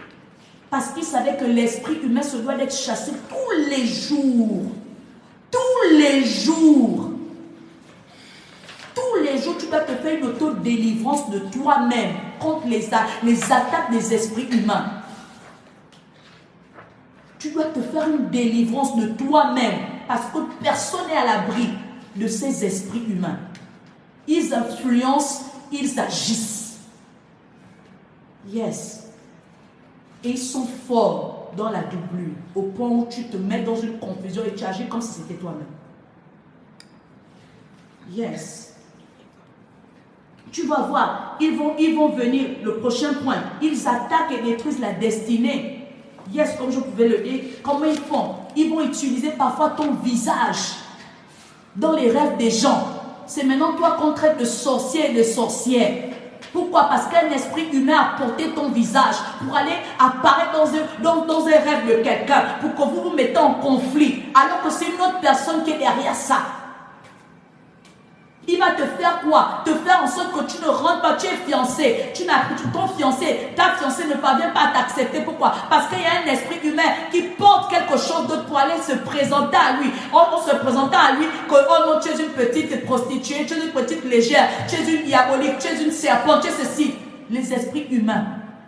Parce qu'il savait que l'esprit humain se doit d'être chassé tous les jours. Tous les jours. Tous les jours, tu dois te faire une auto-délivrance de toi-même contre les attaques des esprits humains. Tu dois te faire une délivrance de toi-même parce que personne n'est à l'abri de ces esprits humains. Ils influencent, ils agissent. Yes. Et ils sont forts dans la doublure, au point où tu te mets dans une confusion et tu agis comme si c'était toi-même. Yes. Tu vas voir, ils vont venir, le prochain point, ils attaquent et détruisent la destinée. Yes, comme je pouvais le dire, comment ils font? Ils vont utiliser parfois ton visage dans les rêves des gens. C'est maintenant toi qu'on traite de sorcier et de sorcière. Pourquoi? Parce qu'un esprit humain a porté ton visage pour aller apparaître dans un rêve de quelqu'un, pour que vous vous mettez en conflit, alors que c'est une autre personne qui est derrière ça. Il va te faire quoi? Te faire en sorte que tu ne rentres pas, tu es fiancé, ton fiancé, ta fiancée ne parvient pas à t'accepter. Pourquoi? Parce qu'il y a un esprit humain qui porte quelque chose d'autre pour aller se présenter à lui. On se présentant à lui que, oh non, tu es une petite prostituée, tu es une petite légère, tu es une diabolique, tu es une serpente, tu es ceci. Les esprits humains,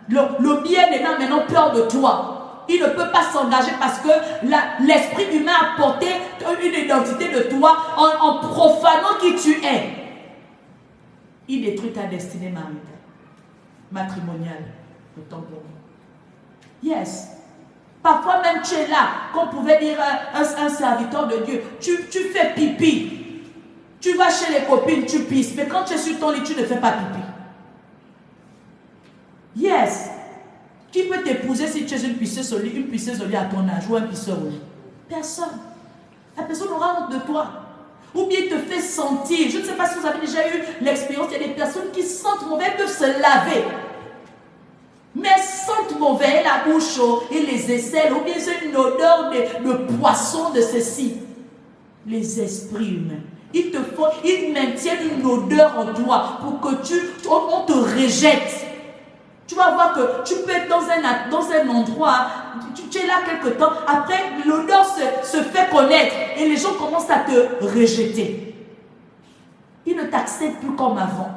le bien-aimé a maintenant peur de toi. Il ne peut pas s'engager parce que l'esprit humain a porté une identité de toi en profanant qui tu es. Il détruit ta destinée matrimoniale. Autant pour moi. Yes. Parfois même tu es là, qu'on pouvait dire un serviteur de Dieu. Tu fais pipi. Tu vas chez les copines, tu pisses. Mais quand tu es sur ton lit, tu ne fais pas pipi. Yes. Qui peut t'épouser si tu es une pisseuse au lit à ton âge ou un pisseur au lit? Personne. La personne aura honte de toi. Ou bien te fait sentir. Je ne sais pas si vous avez déjà eu l'expérience. Il y a des personnes qui sentent mauvais, peuvent se laver. Mais sentent mauvais la bouche et les aisselles. Ou bien c'est une odeur de poisson de ceci. Les esprits humains. Ils maintiennent une odeur en toi pour que on te rejette. Tu vas voir que tu peux être dans un endroit, tu es là quelque temps, après l'odeur se fait connaître et les gens commencent à te rejeter. Ils ne t'acceptent plus comme avant.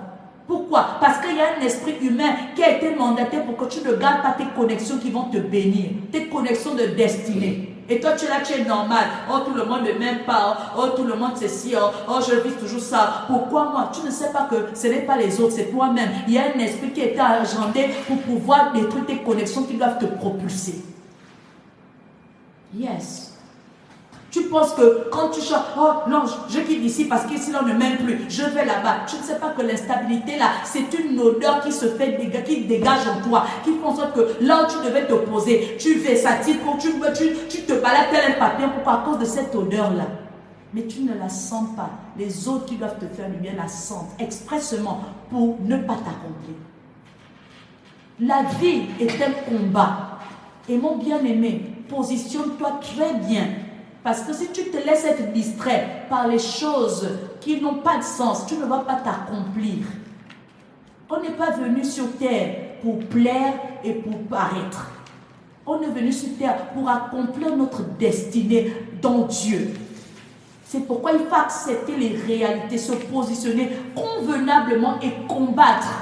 Pourquoi? Parce qu'il y a un esprit humain qui a été mandaté pour que tu ne gardes pas tes connexions qui vont te bénir, tes connexions de destinée. Et toi, tu es là, tu es normal. Oh, tout le monde ne m'aime pas. Oh, tout le monde ceci. Oh, je vis toujours ça. Pourquoi moi? Tu ne sais pas que ce n'est pas les autres, c'est toi-même. Il y a un esprit qui a été agendé pour pouvoir détruire tes connexions qui doivent te propulser. Yes. Tu penses que quand tu chantes, oh non, je quitte ici parce qu'ici on ne m'aime plus, je vais là-bas. Tu ne sais pas que l'instabilité là, c'est une odeur qui se fait, qui dégage en toi, qui fait en sorte que là où tu devais te poser, tu versatile, tu te balades tel un papillon, pourquoi? À cause de cette odeur-là. Mais tu ne la sens pas. Les autres qui doivent te faire du bien la sentent expressément pour ne pas t'accomplir. La vie est un combat. Et mon bien-aimé, positionne-toi très bien. Parce que si tu te laisses être distrait par les choses qui n'ont pas de sens, tu ne vas pas t'accomplir. On n'est pas venu sur terre pour plaire et pour paraître. On est venu sur terre pour accomplir notre destinée dans Dieu. C'est pourquoi il faut accepter les réalités, se positionner convenablement et combattre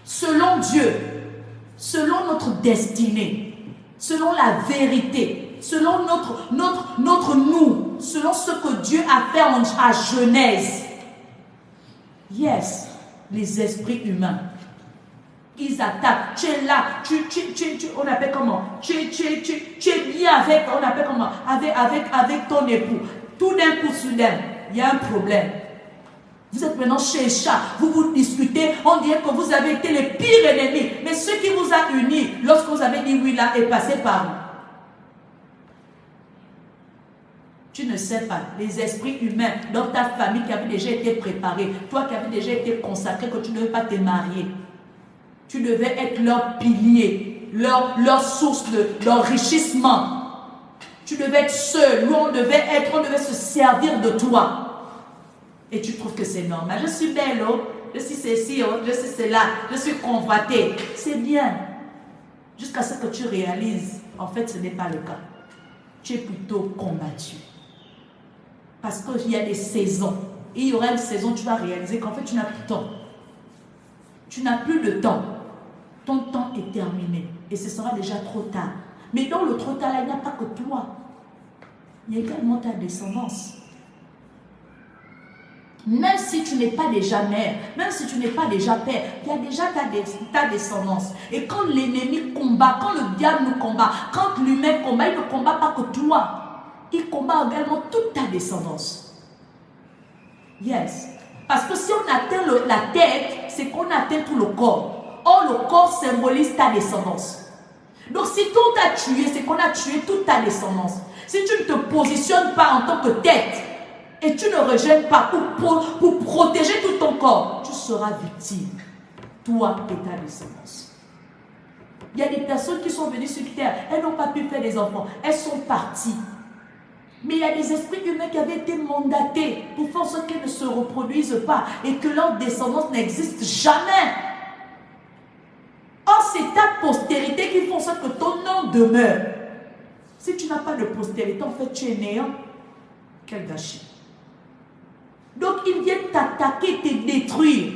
selon Dieu, selon notre destinée, selon la vérité. Selon notre nous, selon ce que Dieu a fait à Genèse. Yes, les esprits humains. Ils attaquent. Tu es là, on appelle comment? Tu es bien avec, on appelle comment? Avec ton époux. Tout d'un coup, soudain, il y a un problème. Vous êtes maintenant chez chat, vous discutez, on dirait que vous avez été les pires ennemis. Mais ce qui vous a unis, lorsque vous avez dit oui là, est passé par vous. Tu ne sais pas, les esprits humains dans ta famille qui avaient déjà été préparés, toi qui avais déjà été consacré, que tu ne veux pas te marier. Tu devais être leur pilier, leur source d'enrichissement. Tu devais être seul, nous on devait se servir de toi. Et tu trouves que c'est normal. Je suis belle, oh. je suis ceci, oh, je suis cela, je suis convoité. C'est bien. Jusqu'à ce que tu réalises, en fait, ce n'est pas le cas. Tu es plutôt combattu. Parce qu'il y a des saisons. Et il y aura une saison où tu vas réaliser qu'en fait, tu n'as plus de temps. Tu n'as plus de temps. Ton temps est terminé. Et ce sera déjà trop tard. Mais dans le trop tard, là, il n'y a pas que toi. Il y a également ta descendance. Même si tu n'es pas déjà mère, même si tu n'es pas déjà père, il y a déjà ta descendance. Et quand l'ennemi combat, quand le diable nous combat, quand l'humain combat, il ne combat pas que toi. Il combat également toute ta descendance. Yes. Parce que si on atteint la tête, c'est qu'on atteint tout le corps. Or, le corps symbolise ta descendance. Donc, si tout t'a tué, c'est qu'on a tué toute ta descendance. Si tu ne te positionnes pas en tant que tête, et tu ne rejettes pas pour protéger tout ton corps, tu seras victime. Toi et ta descendance. Il y a des personnes qui sont venues sur terre, elles n'ont pas pu faire des enfants, elles sont parties. Mais il y a des esprits humains qui avaient été mandatés pour faire en sorte qu'elles ne se reproduisent pas et que leur descendance n'existe jamais. Or, c'est ta postérité qui fait en sorte que ton nom demeure. Si tu n'as pas de postérité, en fait, tu es néant. Quel gâchis. Donc, ils viennent t'attaquer, te détruire.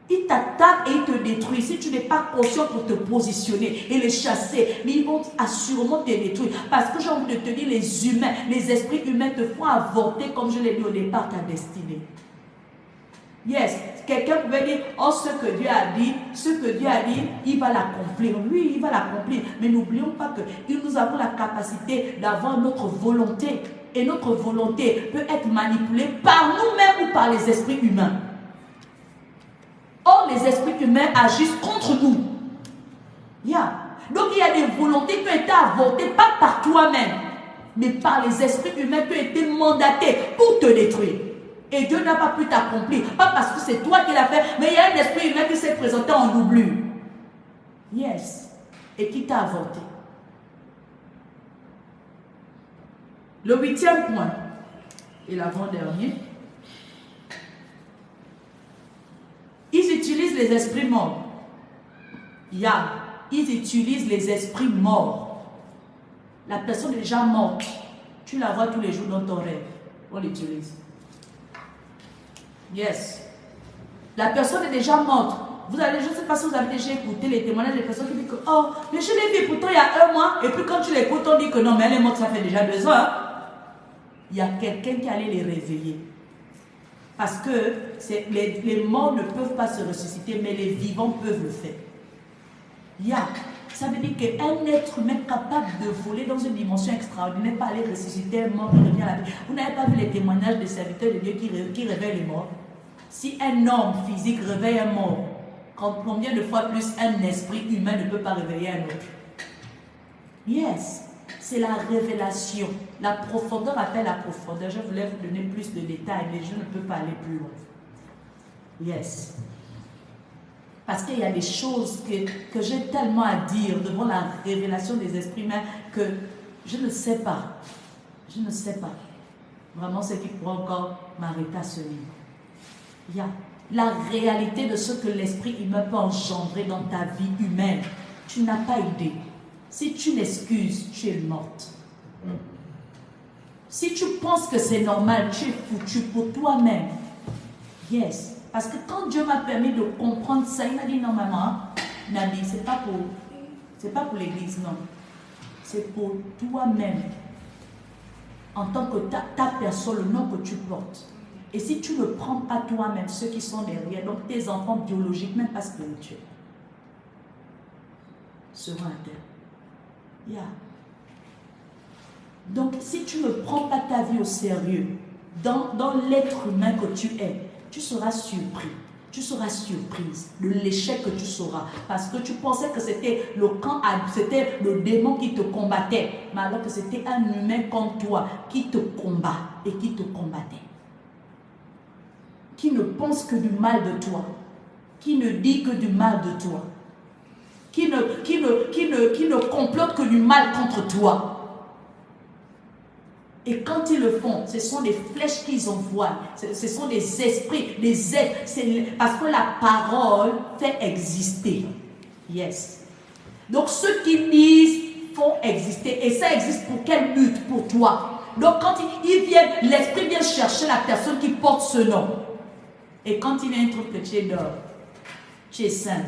Ils t'attaquent et ils te détruisent. Si tu n'es pas conscient pour te positionner et les chasser, mais ils vont assurément te détruire. Parce que j'ai envie de te dire, les humains, les esprits humains te font avorter, comme je l'ai dit au départ, ta destinée. Yes, quelqu'un pouvait dire, oh, ce que Dieu a dit, il va l'accomplir. Oui, il va l'accomplir. Mais n'oublions pas que nous avons la capacité d'avoir notre volonté. Et notre volonté peut être manipulée par nous-mêmes ou par les esprits humains. Or, les esprits humains agissent contre nous. Yeah. Donc, il y a des volontés qui ont été avortées, pas par toi-même, mais par les esprits humains qui ont été mandatés pour te détruire. Et Dieu n'a pas pu t'accomplir. Pas parce que c'est toi qui l'as fait, mais il y a un esprit humain qui s'est présenté en oubli. Yes. Et qui t'a avorté. Le 8e point, et l'avant-dernier, ils utilisent les esprits morts. Ils utilisent les esprits morts. La personne est déjà morte. Tu la vois tous les jours dans ton rêve. On l'utilise. Yes. La personne est déjà morte. Vous allez, je ne sais pas si vous avez déjà écouté les témoignages des personnes qui disent que, oh, mais je l'ai vu pourtant il y a 1 mois. Et puis quand tu l'écoutes, on dit que non, mais elle est morte, ça fait déjà 2 ans. Hein? Il y a quelqu'un qui allait les réveiller. Parce que les morts ne peuvent pas se ressusciter, mais les vivants peuvent le faire. Ça veut dire qu'un être humain capable de voler dans une dimension extraordinaire, pas aller ressusciter un mort qui revient à la vie. Vous n'avez pas vu les témoignages des serviteurs de Dieu qui réveillent les morts? Si un homme physique réveille un mort, combien de fois plus un esprit humain ne peut pas réveiller un autre? Yes. C'est la révélation. La profondeur appelle la profondeur. Je voulais vous donner plus de détails, mais je ne peux pas aller plus loin. Yes. Parce qu'il y a des choses que j'ai tellement à dire devant la révélation des esprits humains que je ne sais pas. Je ne sais pas. Vraiment, ce qui pourrait encore m'arrêter à ce niveau. Il y a la réalité de ce que l'esprit humain peut engendrer dans ta vie humaine. Tu n'as pas idée. Si tu l'excuses, tu es morte. Si tu penses que c'est normal, tu es foutu pour toi-même. Yes. Parce que quand Dieu m'a permis de comprendre ça, il m'a dit non maman, Nabi, c'est pas pour l'église, non. C'est pour toi-même. En tant que ta personne, le nom que tu portes. Et si tu ne prends pas toi-même ceux qui sont derrière, donc tes enfants biologiques, même pas spirituels, seront à terre. Donc, si tu ne prends pas ta vie au sérieux, dans l'être humain que tu es, tu seras surpris. Tu seras surprise de l'échec que tu sauras. Parce que tu pensais que c'était c'était le démon qui te combattait. Mais alors que c'était un humain comme toi qui te combat et qui te combattait. Qui ne pense que du mal de toi. Qui ne dit que du mal de toi. Qui ne complote que du mal contre toi. Et quand ils le font, ce sont des flèches qu'ils envoient. Ce sont des esprits, des êtres. Parce que la parole fait exister. Yes. Donc ceux qui lisent font exister. Et ça existe pour quel but? Pour toi. Donc quand ils viennent, l'esprit vient chercher la personne qui porte ce nom. Et quand il vient, il trouve que tu es d'or. Tu es saint.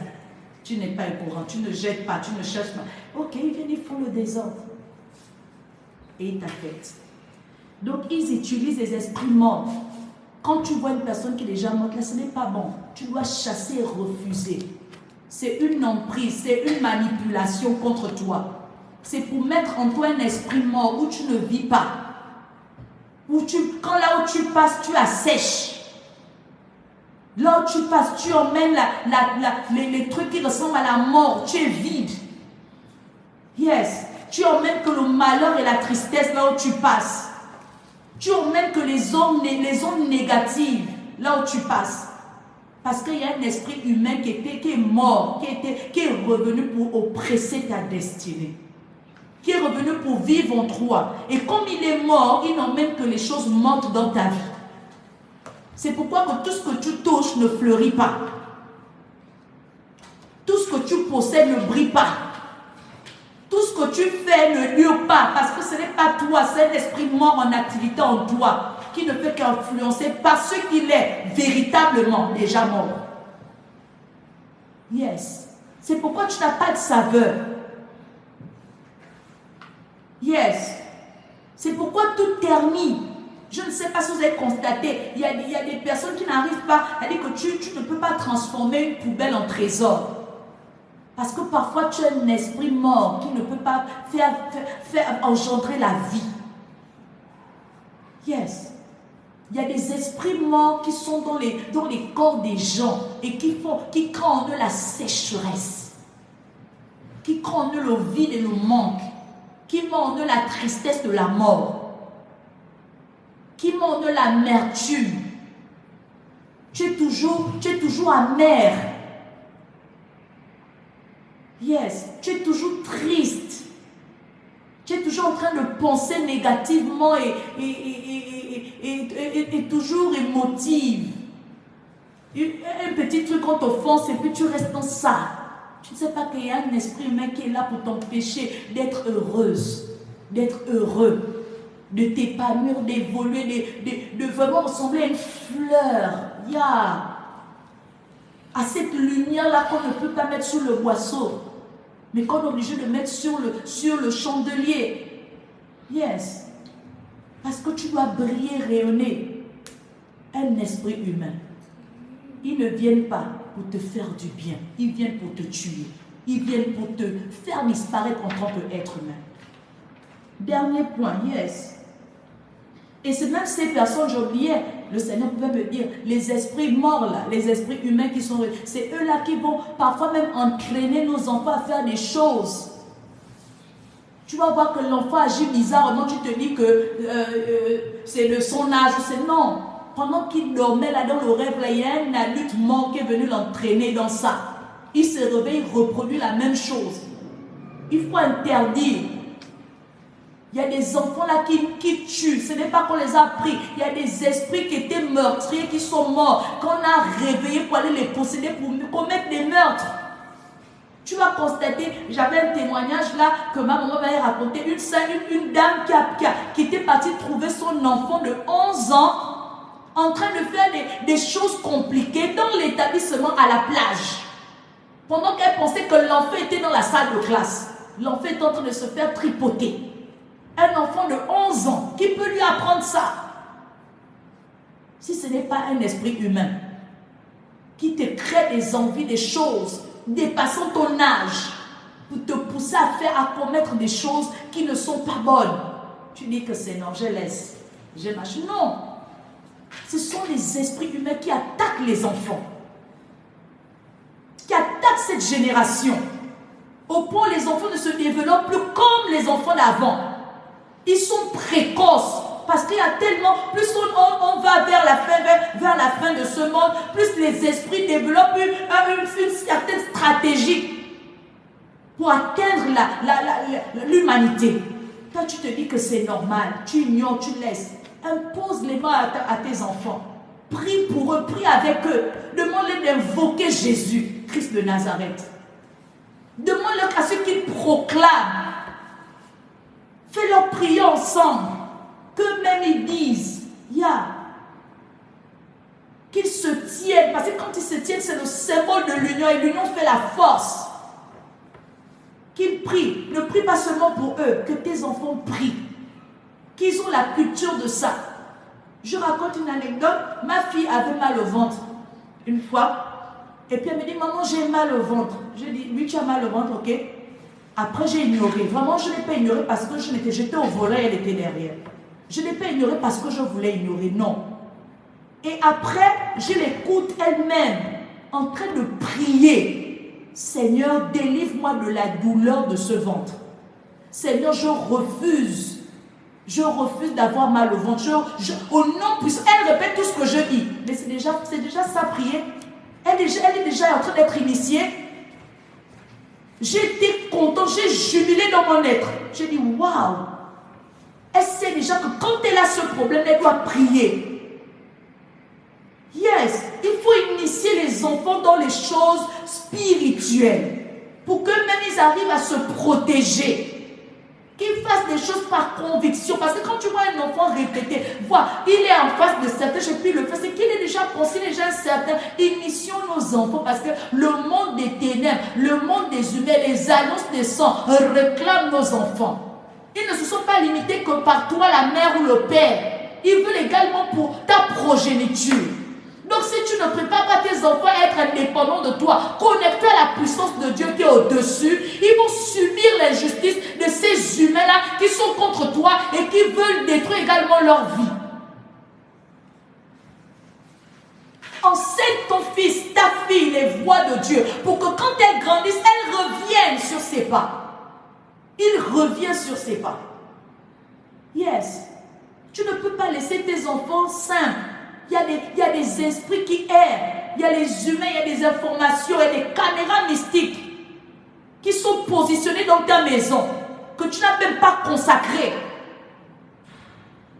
Tu n'es pas au courant. Tu ne jettes pas. Tu ne cherches pas. Ok, ils viennent, ils font le désordre. Et ils t'affectent. Donc, ils utilisent les esprits morts. Quand tu vois une personne qui est déjà morte, là, ce n'est pas bon. Tu dois chasser et refuser. C'est une emprise, c'est une manipulation contre toi. C'est pour mettre en toi un esprit mort où tu ne vis pas. Quand là où tu passes, tu assèches. Là où tu passes, tu emmènes les trucs qui ressemblent à la mort. Tu es vide. Yes. Tu emmènes que le malheur et la tristesse là où tu passes. Tu emmènes que les ondes négatives là où tu passes. Parce qu'il y a un esprit humain qui est mort, qui est revenu pour oppresser ta destinée. Qui est revenu pour vivre en toi. Et comme il est mort, il n'emmène que les choses mortes dans ta vie. C'est pourquoi que tout ce que tu touches ne fleurit pas. Tout ce que tu possèdes ne brille pas. Tout ce que tu fais ne dure pas, parce que ce n'est pas toi, c'est un esprit mort en activité en toi, qui ne peut qu'influencer par ce qu'il est véritablement déjà mort. Yes. C'est pourquoi tu n'as pas de saveur. Yes. C'est pourquoi tout ternit. Je ne sais pas si vous avez constaté, il y a des personnes qui n'arrivent pas, c'est-à-dire que tu ne peux pas transformer une poubelle en trésor. Parce que parfois tu as un esprit mort qui ne peut pas faire engendrer la vie. Yes. Il y a des esprits morts qui sont dans les corps des gens et qui créent en eux la sécheresse. Qui créent en eux le vide et le manque. Qui met en eux la tristesse de la mort. Qui met en eux l'amertume. Tu es toujours amer. Yes, tu es toujours triste. Tu es toujours en train de penser négativement et toujours émotive. Un petit truc qu'on t'offense et puis tu restes dans ça. Tu ne sais pas qu'il y a un esprit humain qui est là pour t'empêcher d'être heureuse, d'être heureux, de t'épanouir, d'évoluer, de vraiment ressembler à une fleur. À cette lumière-là qu'on ne peut pas mettre sur le boisseau, mais qu'on est obligé de mettre sur le chandelier. Yes. Parce que tu dois briller, rayonner. Un esprit humain. Ils ne viennent pas pour te faire du bien. Ils viennent pour te tuer. Ils viennent pour te faire disparaître en tant qu'être humain. Dernier point, yes. Et c'est même ces personnes, j'oubliais, le Seigneur pouvait me dire, les esprits morts là, les esprits humains qui sont... C'est eux là qui vont parfois même entraîner nos enfants à faire des choses. Tu vas voir que l'enfant agit bizarrement, tu te dis que c'est son âge, c'est non. Pendant qu'il dormait là dans le rêve, là, il y a un adulte mort qui est venu l'entraîner dans ça. Il se réveille, il reproduit la même chose. Il faut interdire. Il y a des enfants là qui tuent. Ce n'est pas qu'on les a pris. Il y a des esprits qui étaient meurtriers, qui sont morts, qu'on a réveillés pour aller les posséder, pour commettre des meurtres. Tu vas constater, j'avais un témoignage là que ma maman m'avait raconté. Une dame qui était partie trouver son enfant de 11 ans en train de faire des choses compliquées dans l'établissement à la plage. Pendant qu'elle pensait que l'enfant était dans la salle de classe. L'enfant est en train de se faire tripoter. Un enfant de 11 ans, qui peut lui apprendre ça? Si ce n'est pas un esprit humain qui te crée des envies, des choses dépassant ton âge pour te pousser à commettre des choses qui ne sont pas bonnes. Tu dis que c'est non, je laisse. Je marche. Non. Ce sont les esprits humains qui attaquent les enfants. Qui attaquent cette génération. Au point où les enfants ne se développent plus comme les enfants d'avant. Ils sont précoces. Parce qu'il y a tellement, plus on va vers la fin de ce monde, plus les esprits développent une certaine stratégie pour atteindre l'humanité. toi tu te dis que c'est normal, tu ignores, tu laisses. Impose les mains à tes enfants. Prie pour eux, prie avec eux. Demande-leur d'invoquer Jésus, Christ de Nazareth. Demande-leur à ceux qu'ils proclament. Fais-leur prier ensemble. Qu'eux-mêmes ils disent, qu'ils se tiennent. Parce que quand ils se tiennent, c'est le symbole de l'union. Et l'union fait la force. Qu'ils prient. Ne prie pas seulement pour eux. Que tes enfants prient. Qu'ils ont la culture de ça. Je raconte une anecdote. Ma fille avait mal au ventre une fois. Et puis elle me dit, maman, j'ai mal au ventre. J'ai dit, oui, tu as mal au ventre, ok. Après, j'ai ignoré. Vraiment, je ne l'ai pas ignoré parce que j'étais au volant et elle était derrière. Je ne l'ai pas ignoré parce que je voulais ignorer, non. Et après, je l'écoute elle-même en train de prier. Seigneur, délivre-moi de la douleur de ce ventre. Seigneur, je refuse. Je refuse d'avoir mal au ventre. Au nom puissant, elle répète tout ce que je dis. Mais c'est déjà sa prière. Elle est déjà en train d'être initiée. J'étais content, j'ai jubilé dans mon être. J'ai dit, waouh! Elle sait déjà que quand elle a ce problème, elle doit prier. Yes, il faut initier les enfants dans les choses spirituelles pour qu'eux-mêmes ils arrivent à se protéger. Qu'ils fassent des choses par conviction. Parce que quand tu vois un enfant répéter, il est en face de certaines choses, puis le fait, c'est qu'il est déjà pensé, déjà certain. Initions nos enfants parce que le monde des ténèbres, le monde des humains, les annonces des sangs réclament nos enfants. Ils ne se sont pas limités que par toi, la mère ou le père. Ils veulent également pour ta progéniture. Donc si tu ne prépares pas tes enfants à être indépendants de toi, connectés à la puissance de Dieu qui est au-dessus, ils vont subir l'injustice de ces humains-là qui sont contre toi et qui veulent détruire également leur vie. Enseigne ton fils, ta fille, les voies de Dieu pour que quand elles grandissent, elles reviennent sur ses pas. Il revient sur ses pas. Yes. Tu ne peux pas laisser tes enfants simples. Il y a des esprits qui errent. Il y a les humains, il y a des informations, il y a des caméras mystiques qui sont positionnées dans ta maison, que tu n'as même pas consacré.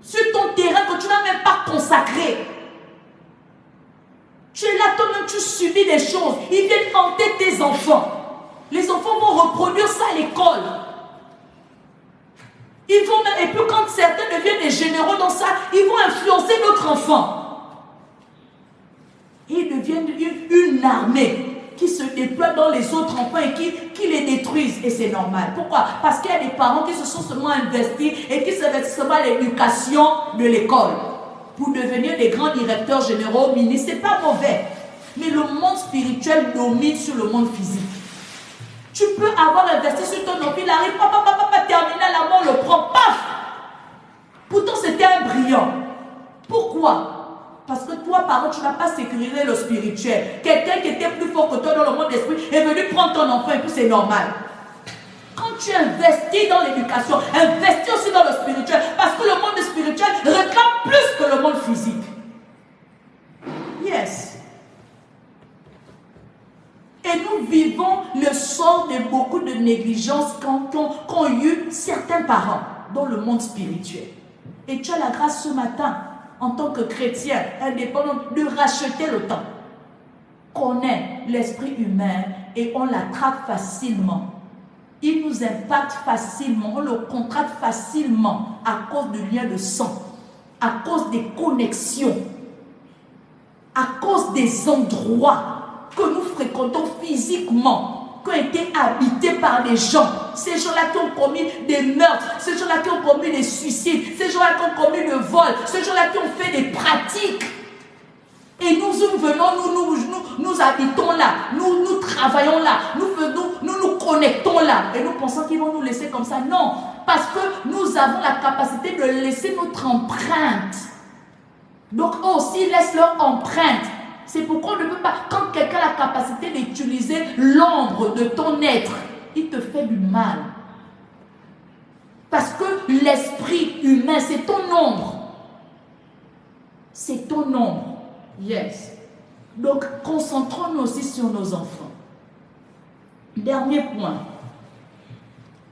Sur ton terrain que tu n'as même pas consacré. Tu es là, toi-même, tu subis des choses. Ils viennent hanter tes enfants. Les enfants vont reproduire ça à l'école. Ils vont même, et puis quand certains deviennent des généraux dans ça, ils vont influencer notre enfant. Ils deviennent une armée qui se déploie dans les autres enfants et qui les détruisent. Et c'est normal. Pourquoi? Parce qu'il y a des parents qui se sont seulement investis et qui s'investissent seulement à l'éducation de l'école pour devenir des grands directeurs généraux, ministres. Ce n'est pas mauvais. Mais le monde spirituel domine sur le monde physique. Tu peux avoir investi sur ton enfant, il arrive, papa, terminal, la mort le prend, paf! Pourtant, c'était un brillant. Pourquoi? Parce que toi, parent, tu n'as pas sécurisé le spirituel. Quelqu'un qui était plus fort que toi dans le monde d'esprit est venu prendre ton enfant et puis c'est normal. Quand tu investis dans l'éducation, investis aussi dans le spirituel. Parce que le monde spirituel réclame plus que le monde physique. Yes. Et nous vivons le sort de beaucoup de négligence qu'ont eu certains parents dans le monde spirituel. Et tu as la grâce ce matin, en tant que chrétien indépendant, de racheter le temps. Connaît l'esprit humain et on l'attrape facilement. Il nous impacte facilement, on le contracte facilement à cause du lien de sang, à cause des connexions, à cause des endroits que nous fréquentons physiquement, qui ont été habités par des gens. Ces gens-là qui ont commis des meurtres, ces gens-là qui ont commis des suicides, ces gens-là qui ont commis le vol, ces gens-là qui ont fait des pratiques. Et nous venons, nous habitons là, nous travaillons là, nous connectons là. Et nous pensons qu'ils vont nous laisser comme ça. Non, parce que nous avons la capacité de laisser notre empreinte. Donc eux aussi laissent leur empreinte. C'est pourquoi on ne peut pas, quand quelqu'un a la capacité d'utiliser l'ombre de ton être, il te fait du mal. Parce que l'esprit humain, c'est ton ombre. C'est ton ombre. Yes. Donc, concentrons-nous aussi sur nos enfants. Dernier point.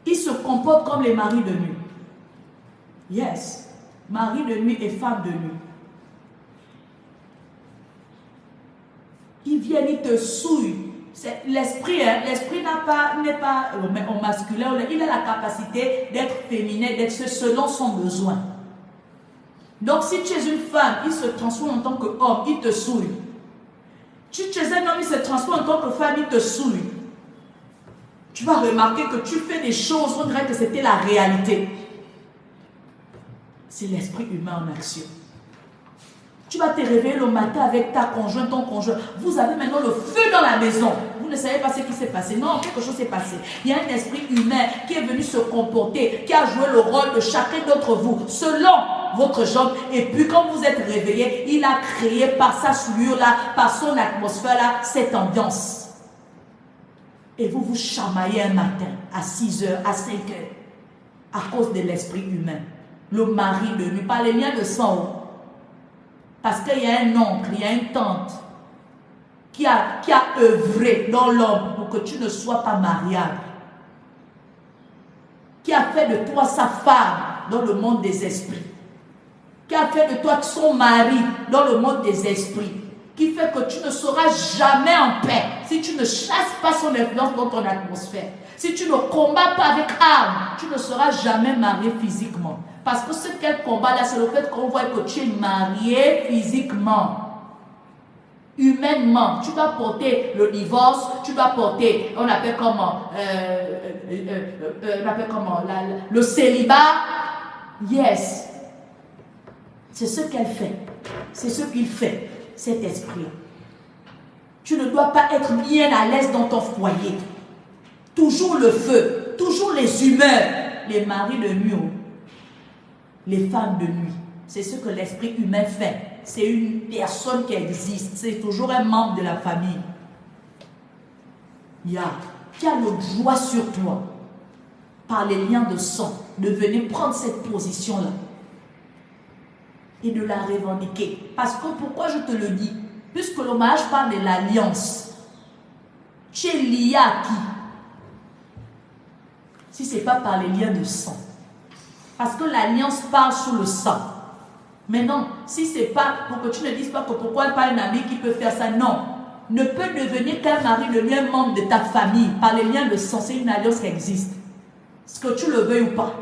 Ils se comportent comme les maris de nuit. Yes. Mari de nuit et femme de nuit. Ils viennent, ils te souillent. L'esprit, hein, l'esprit n'est pas au masculin, il a la capacité d'être féminin, d'être selon son besoin. Donc si tu es une femme, il se transforme en tant qu'homme, il te souille. Si tu es un homme, il se transforme en tant que femme, il te souille. Tu vas remarquer que tu fais des choses, on dirait que c'était la réalité. C'est l'esprit humain en action. Tu vas te réveiller le matin avec ta conjointe, ton conjoint. Vous avez maintenant le feu dans la maison. Vous ne savez pas ce qui s'est passé. Non, quelque chose s'est passé. Il y a un esprit humain qui est venu se comporter, qui a joué le rôle de chacun d'entre vous, selon votre genre. Et puis quand vous êtes réveillé, il a créé par sa souillure-là, par son atmosphère-là, cette ambiance. Et vous vous chamaillez un matin, à 6 h, à 5 h, à cause de l'esprit humain. Le mari de nuit, pas les liens de sang. Parce qu'il y a un oncle, il y a une tante qui a œuvré dans l'homme pour que tu ne sois pas mariable. Qui a fait de toi sa femme dans le monde des esprits. Qui a fait de toi son mari dans le monde des esprits. Qui fait que tu ne seras jamais en paix si tu ne chasses pas son influence dans ton atmosphère. Si tu ne combats pas avec armes, tu ne seras jamais marié physiquement. Parce que ce qu'elle combat là, c'est le fait qu'on voit que tu es marié physiquement. Humainement, tu dois porter le divorce, tu dois porter, on appelle comment, le célibat. Yes. C'est ce qu'elle fait. C'est ce qu'il fait, cet esprit-là. Tu ne dois pas être bien à l'aise dans ton foyer. Toujours le feu, toujours les humeurs, les maris de nuit, les femmes de nuit. C'est ce que l'esprit humain fait. C'est une personne qui existe. C'est toujours un membre de la famille. Qui a le droit sur toi, par les liens de sang, de venir prendre cette position-là et de la revendiquer. Parce que, pourquoi je te le dis? Puisque le mariage parle de l'alliance. Tu es lié à qui? Si ce n'est pas par les liens de sang. Parce que l'alliance parle sous le sang. Mais non, si ce n'est pas, pour que tu ne dises pas que pourquoi pas un ami qui peut faire ça, non. Ne peut devenir qu'un mari de un membre de ta famille par les liens de sang. C'est une alliance qui existe. Est-ce que tu le veuilles ou pas?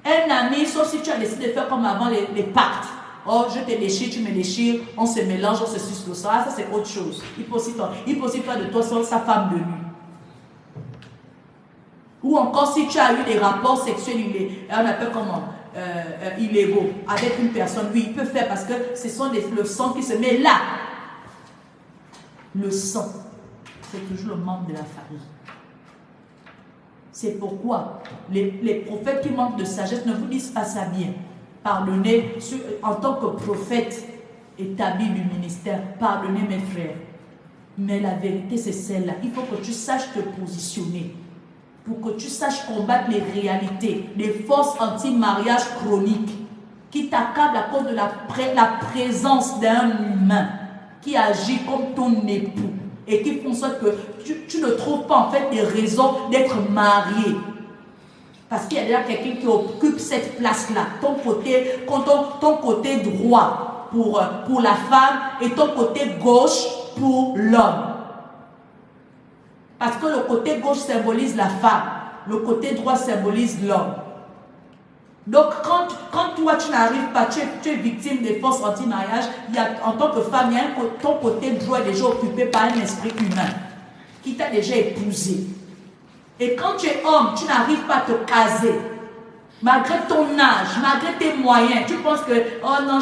Un ami, sauf si tu as décidé de faire comme avant les pactes. Oh, je te déchire, tu me déchires, on se mélange, on se suce le sang. Ça c'est autre chose. Il peut aussi faire de toi sa femme de nuit. Ou encore si tu as eu des rapports sexuels, on appelle comment, illégaux avec une personne, oui, il peut faire parce que ce sont le sang qui se met là. Le sang, c'est toujours le membre de la famille. C'est pourquoi les prophètes qui manquent de sagesse ne vous disent pas ça bien. Pardonnez, en tant que prophète établi du ministère, pardonnez mes frères. Mais la vérité c'est celle-là. Il faut que tu saches te positionner. Pour que tu saches combattre les réalités, les forces anti-mariage chroniques qui t'accablent à cause de la présence d'un humain qui agit comme ton époux et qui font ça que tu ne trouves pas en fait des raisons d'être marié. Parce qu'il y a déjà quelqu'un qui occupe cette place-là, ton côté droit pour la femme et ton côté gauche pour l'homme. Parce que le côté gauche symbolise la femme, le côté droit symbolise l'homme. Donc quand toi tu n'arrives pas, tu es victime des forces anti-mariage, en tant que femme, ton côté droit est déjà occupé par un esprit humain qui t'a déjà épousé. Et quand tu es homme, tu n'arrives pas à te caser. Malgré ton âge, malgré tes moyens, tu penses que, oh non,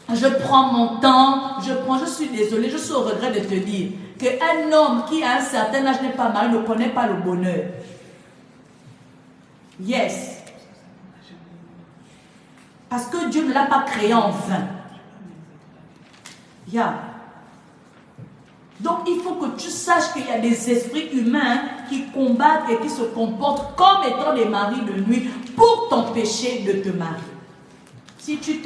je prends mon temps, je suis désolée, je suis au regret de te dire qu'un homme qui a un certain âge n'est pas marié ne connaît pas le bonheur. Yes. Parce que Dieu ne l'a pas créé en vain. Donc il faut que tu saches qu'il y a des esprits humains qui combattent et qui se comportent comme étant des maris de nuit pour t'empêcher de te marier. Si tu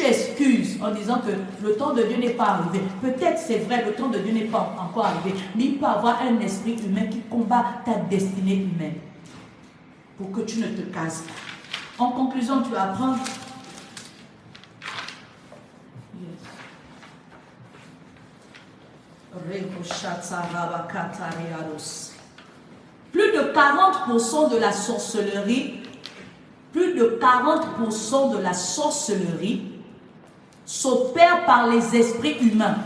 excuses en disant que le temps de Dieu n'est pas arrivé, peut-être c'est vrai, le temps de Dieu n'est pas encore arrivé, mais il peut y avoir un esprit humain qui combat ta destinée humaine pour que tu ne te cases pas. En conclusion, tu vas apprendre. Plus de 40% de la sorcellerie, s'opère par les esprits humains.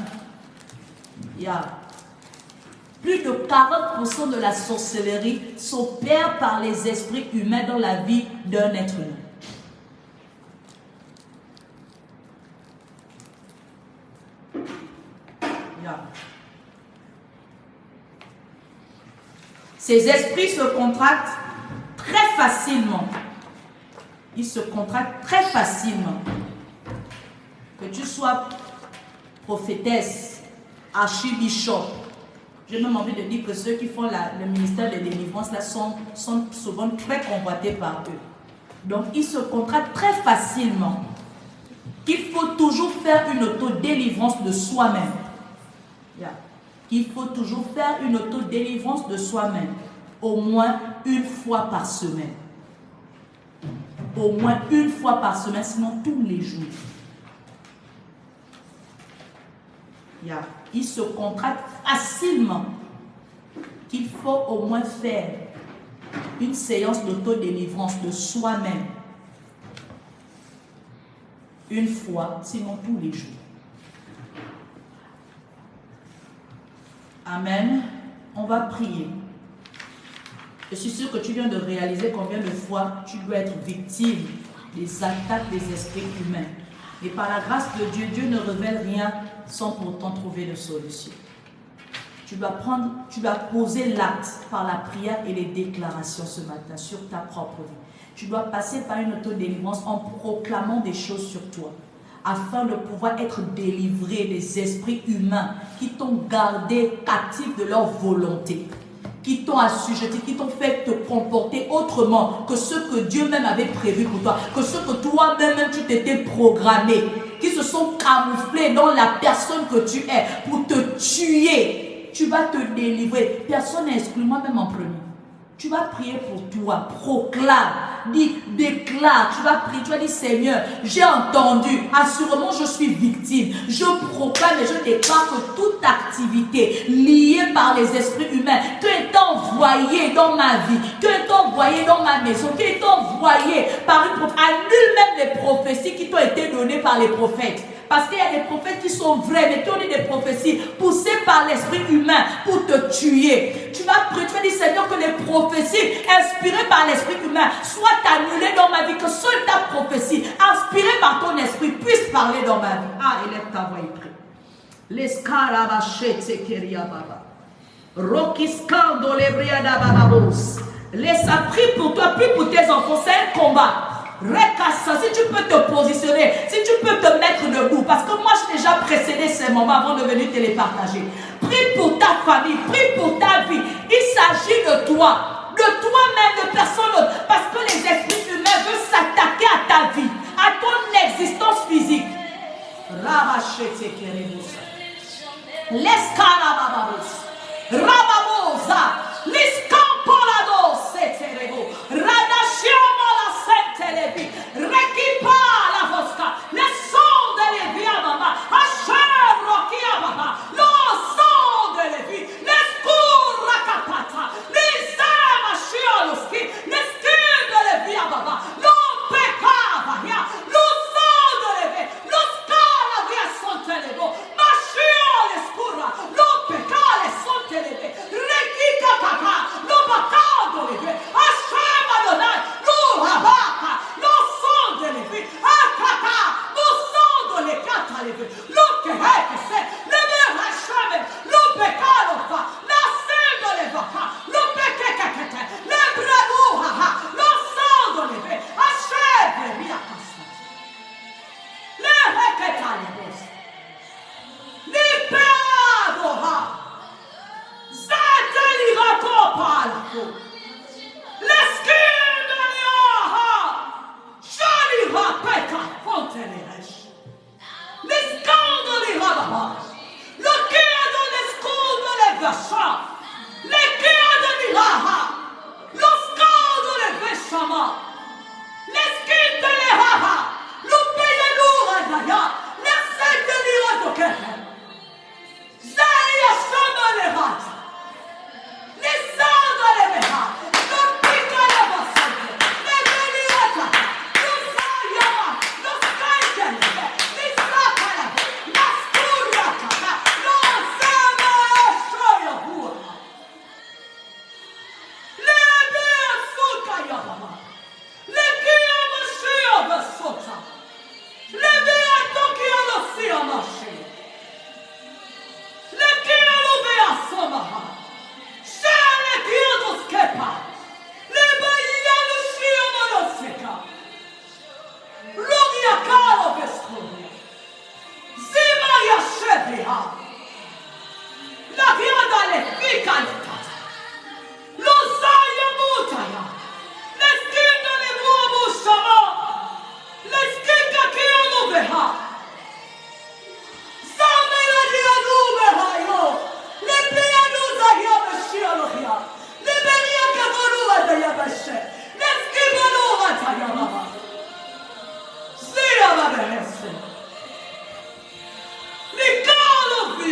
Plus de 40% de la sorcellerie s'opère par les esprits humains dans la vie d'un être humain. Ces esprits se contractent très facilement. Ils se contractent très facilement. Que tu sois prophétesse, archibishop. J'ai même envie de dire que ceux qui font le ministère de délivrance là sont souvent très convoités par eux. Donc ils se contractent très facilement. Qu'il faut toujours faire une autodélivrance de soi-même. Il faut toujours faire une autodélivrance de soi-même, au moins une fois par semaine. Au moins une fois par semaine, sinon tous les jours. Il se contracte facilement qu'il faut au moins faire une séance d'autodélivrance de soi-même. Une fois, sinon tous les jours. Amen. On va prier. Je suis sûre que tu viens de réaliser combien de fois tu dois être victime des attaques des esprits humains. Et par la grâce de Dieu, Dieu ne révèle rien sans pourtant trouver de solution. Tu dois poser l'acte par la prière et les déclarations ce matin sur ta propre vie. Tu dois passer par une autodélivrance en proclamant des choses sur toi, afin de pouvoir être délivré des esprits humains qui t'ont gardé captif de leur volonté, qui t'ont assujetti, qui t'ont fait te comporter autrement que ce que Dieu même avait prévu pour toi, que ce que toi-même tu t'étais programmé, qui se sont camouflés dans la personne que tu es pour te tuer. Tu vas te délivrer. Personne n'est exclu, moi-même en premier. Tu vas prier pour toi, proclame, dis, déclare, tu vas prier, tu vas dire Seigneur, j'ai entendu, assurément je suis victime, je proclame et je déclare que toute activité liée par les esprits humains, qui est envoyée dans ma vie, qui est envoyée dans ma maison, qui est envoyée par une prophète, annule même les prophéties qui t'ont été données par les prophètes. Parce qu'il y a des prophètes qui sont vrais, mais qui ont dit des prophéties poussées par l'esprit humain pour te tuer. Tu vas prier, tu vas dire Seigneur, que les prophéties inspirées par l'esprit humain soient annulées dans ma vie, que seule ta prophétie inspirée par ton esprit puisse parler dans ma vie. Ah, élève ta voix et prie. Laisse-moi prier pour toi, prie pour tes enfants, c'est un combat. Recassa, si tu peux te positionner, si tu peux te mettre debout, parce que moi je t'ai déjà précédé ces moments avant de venir te les partager. Prie pour ta famille, prie pour ta vie. Il s'agit de toi-même, de personne d'autre, parce que les esprits humains veulent s'attaquer à ta vie, à ton existence physique.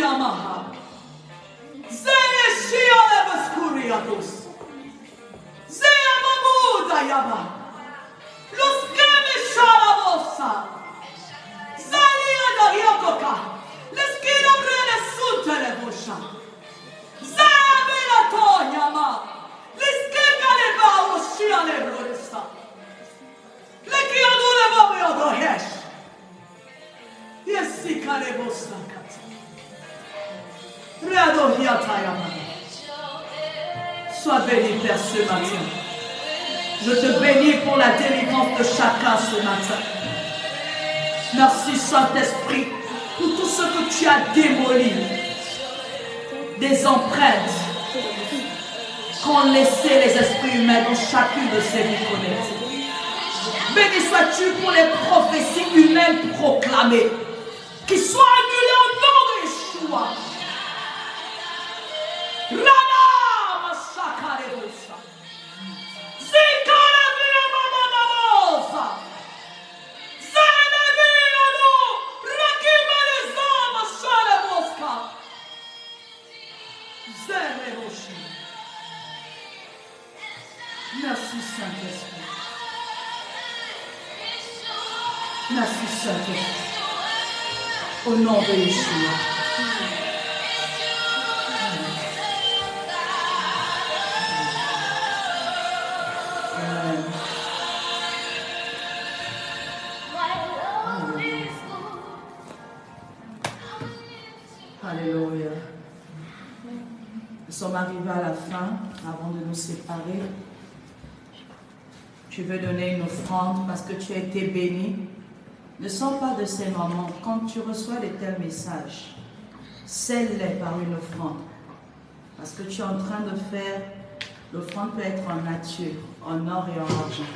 Yamaha. Zeye Shiale Baskuriatus. Zeya Mamuda Yama. Los Keme Shalabosa. Zalia da Yokoka. Les Kinobrele Sutelebusha. Zaya Belato Yama. Les Kekaleba Oshiale Brorista. Le Kiadule Babio Dohesh. Yes, Sikalebosa Kata. Reado Hiatayama. Sois béni, Père, ce matin. Je te bénis pour la délivrance de chacun ce matin. Merci, Saint-Esprit, pour tout ce que tu as démoli. Des empreintes qu'ont laissé les esprits humains dans chacune de ces vies connectées. Béni sois-tu pour les prophéties humaines proclamées, qui soient annulées au nom de Yeshua. Merci Saint-Esprit. Merci Saint-Esprit. Au nom de Yeshua. Amen. Alléluia. Nous sommes arrivés à la fin, avant de nous séparer. Tu veux donner une offrande parce que tu as été béni. Ne sors pas de ces moments. Quand tu reçois de tels messages, scelle-les par une offrande. Parce que tu es en train de faire, l'offrande peut être en nature, en or et en argent.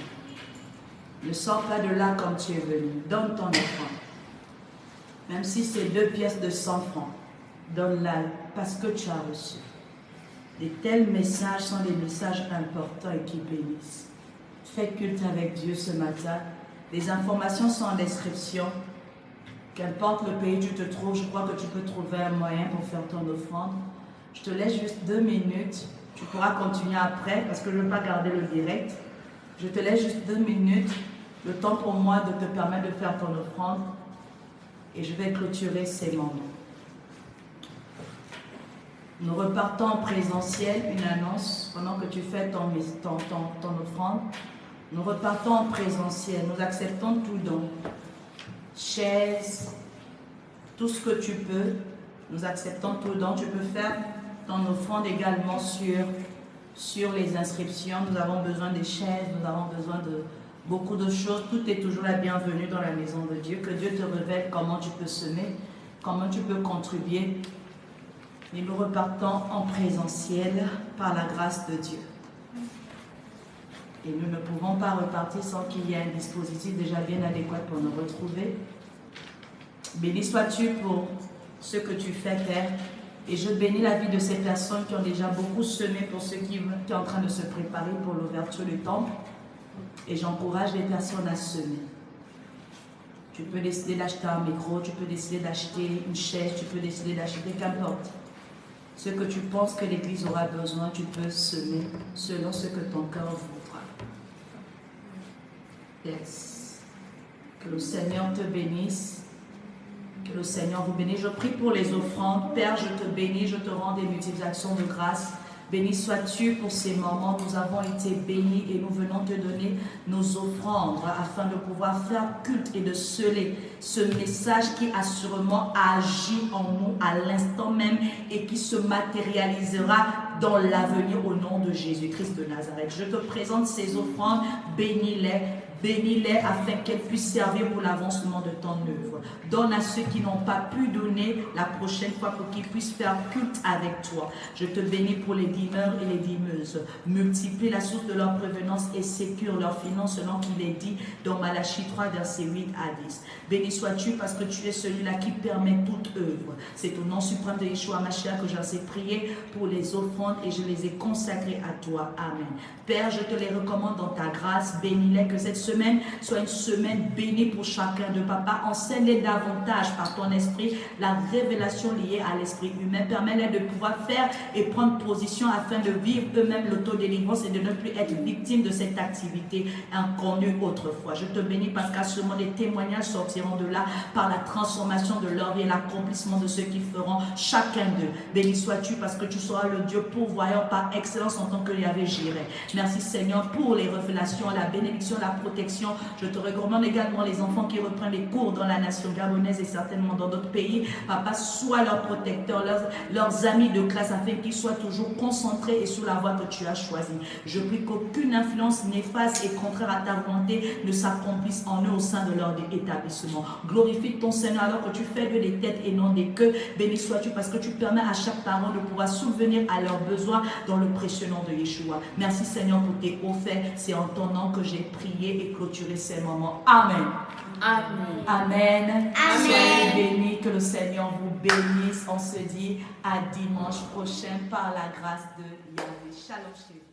Ne sors pas de là comme tu es venu. Donne ton offrande. Même si c'est 2 pièces de 100 francs, donne-la parce que tu as reçu. De tels messages sont des messages importants et qui bénissent. Fais culte avec Dieu ce matin. Les informations sont en description. Qu'importe le pays où tu te trouves, je crois que tu peux trouver un moyen pour faire ton offrande. Je te laisse juste 2 minutes. Tu pourras continuer après parce que je ne veux pas garder le direct. Je te laisse juste 2 minutes. Le temps pour moi de te permettre de faire ton offrande. Et je vais clôturer ces moments. Nous repartons en présentiel, une annonce pendant que tu fais ton offrande. Nous repartons en présentiel, nous acceptons tout don. Chaises, tout ce que tu peux, nous acceptons tout don. Tu peux faire ton offrande également sur les inscriptions. Nous avons besoin des chaises, nous avons besoin de beaucoup de choses. Tout est toujours la bienvenue dans la maison de Dieu. Que Dieu te révèle comment tu peux semer, comment tu peux contribuer. Et nous repartons en présentiel par la grâce de Dieu. Et nous ne pouvons pas repartir sans qu'il y ait un dispositif déjà bien adéquat pour nous retrouver. Béni sois-tu pour ce que tu fais, Père. Et je bénis la vie de ces personnes qui ont déjà beaucoup semé pour ceux qui sont en train de se préparer pour l'ouverture du temple. Et j'encourage les personnes à semer. Tu peux décider d'acheter un micro, tu peux décider d'acheter une chaise, tu peux décider d'acheter qu'importe. Ce que tu penses que l'Église aura besoin, tu peux semer selon ce que ton cœur voudra. Yes. Que le Seigneur te bénisse. Que le Seigneur vous bénisse. Je prie pour les offrandes. Père, je te bénis, je te rends des multiples actions de grâce. Béni sois-tu pour ces moments. Nous avons été bénis et nous venons te donner nos offrandes afin de pouvoir faire culte et de sceller ce message qui assurément agit en nous à l'instant même et qui se matérialisera dans l'avenir au nom de Jésus-Christ de Nazareth. Je te présente ces offrandes, bénis-les. Bénis-les afin qu'elles puissent servir pour l'avancement de ton œuvre. Donne à ceux qui n'ont pas pu donner la prochaine fois pour qu'ils puissent faire culte avec toi. Je te bénis pour les dîmeurs et les dîmeuses. Multiplie la source de leur prévenance et sécure leurs finances selon qu'il est dit dans Malachie 3, versets 8 à 10. Béni sois-tu parce que tu es celui-là qui permet toute œuvre. C'est au nom suprême de Yeshua Mashiach que j'ai prié pour les offrandes et je les ai consacrées à toi. Amen. Père, je te les recommande dans ta grâce. Bénis-les, que cette semaine soit une semaine bénie pour chacun de papa. Enseigne-les davantage par ton esprit la révélation liée à l'esprit humain. Permets-les de pouvoir faire et prendre position afin de vivre eux-mêmes l'autodélivrance et de ne plus être victimes de cette activité inconnue autrefois. Je te bénis parce qu'à ce moment, des témoignages sortiront de là par la transformation de leur vie et l'accomplissement de ce qu'ils feront, chacun d'eux. Béni sois-tu parce que tu seras le Dieu pourvoyant par excellence en tant que Yahvé Jireh. Merci Seigneur pour les révélations, la bénédiction, la protection. Je te recommande également les enfants qui reprennent les cours dans la nation gabonaise et certainement dans d'autres pays. Papa, sois leur protecteur, leurs amis de classe afin qu'ils soient toujours concentrés et sous la voie que tu as choisie. Je prie qu'aucune influence néfaste et contraire à ta volonté ne s'accomplisse en eux au sein de leur établissement. Glorifie ton Seigneur alors que tu fais de des têtes et non des queues. Béni sois-tu parce que tu permets à chaque parent de pouvoir subvenir à leurs besoins dans le précieux nom de Yeshua. Merci Seigneur pour tes hauts faits. C'est en ton nom que j'ai prié et clôturé ces moments. Amen. Amen. Amen. Amen. Soyez bénis, que le Seigneur vous bénisse. On se dit à dimanche prochain par la grâce de Yahvé. Shalom chez vous.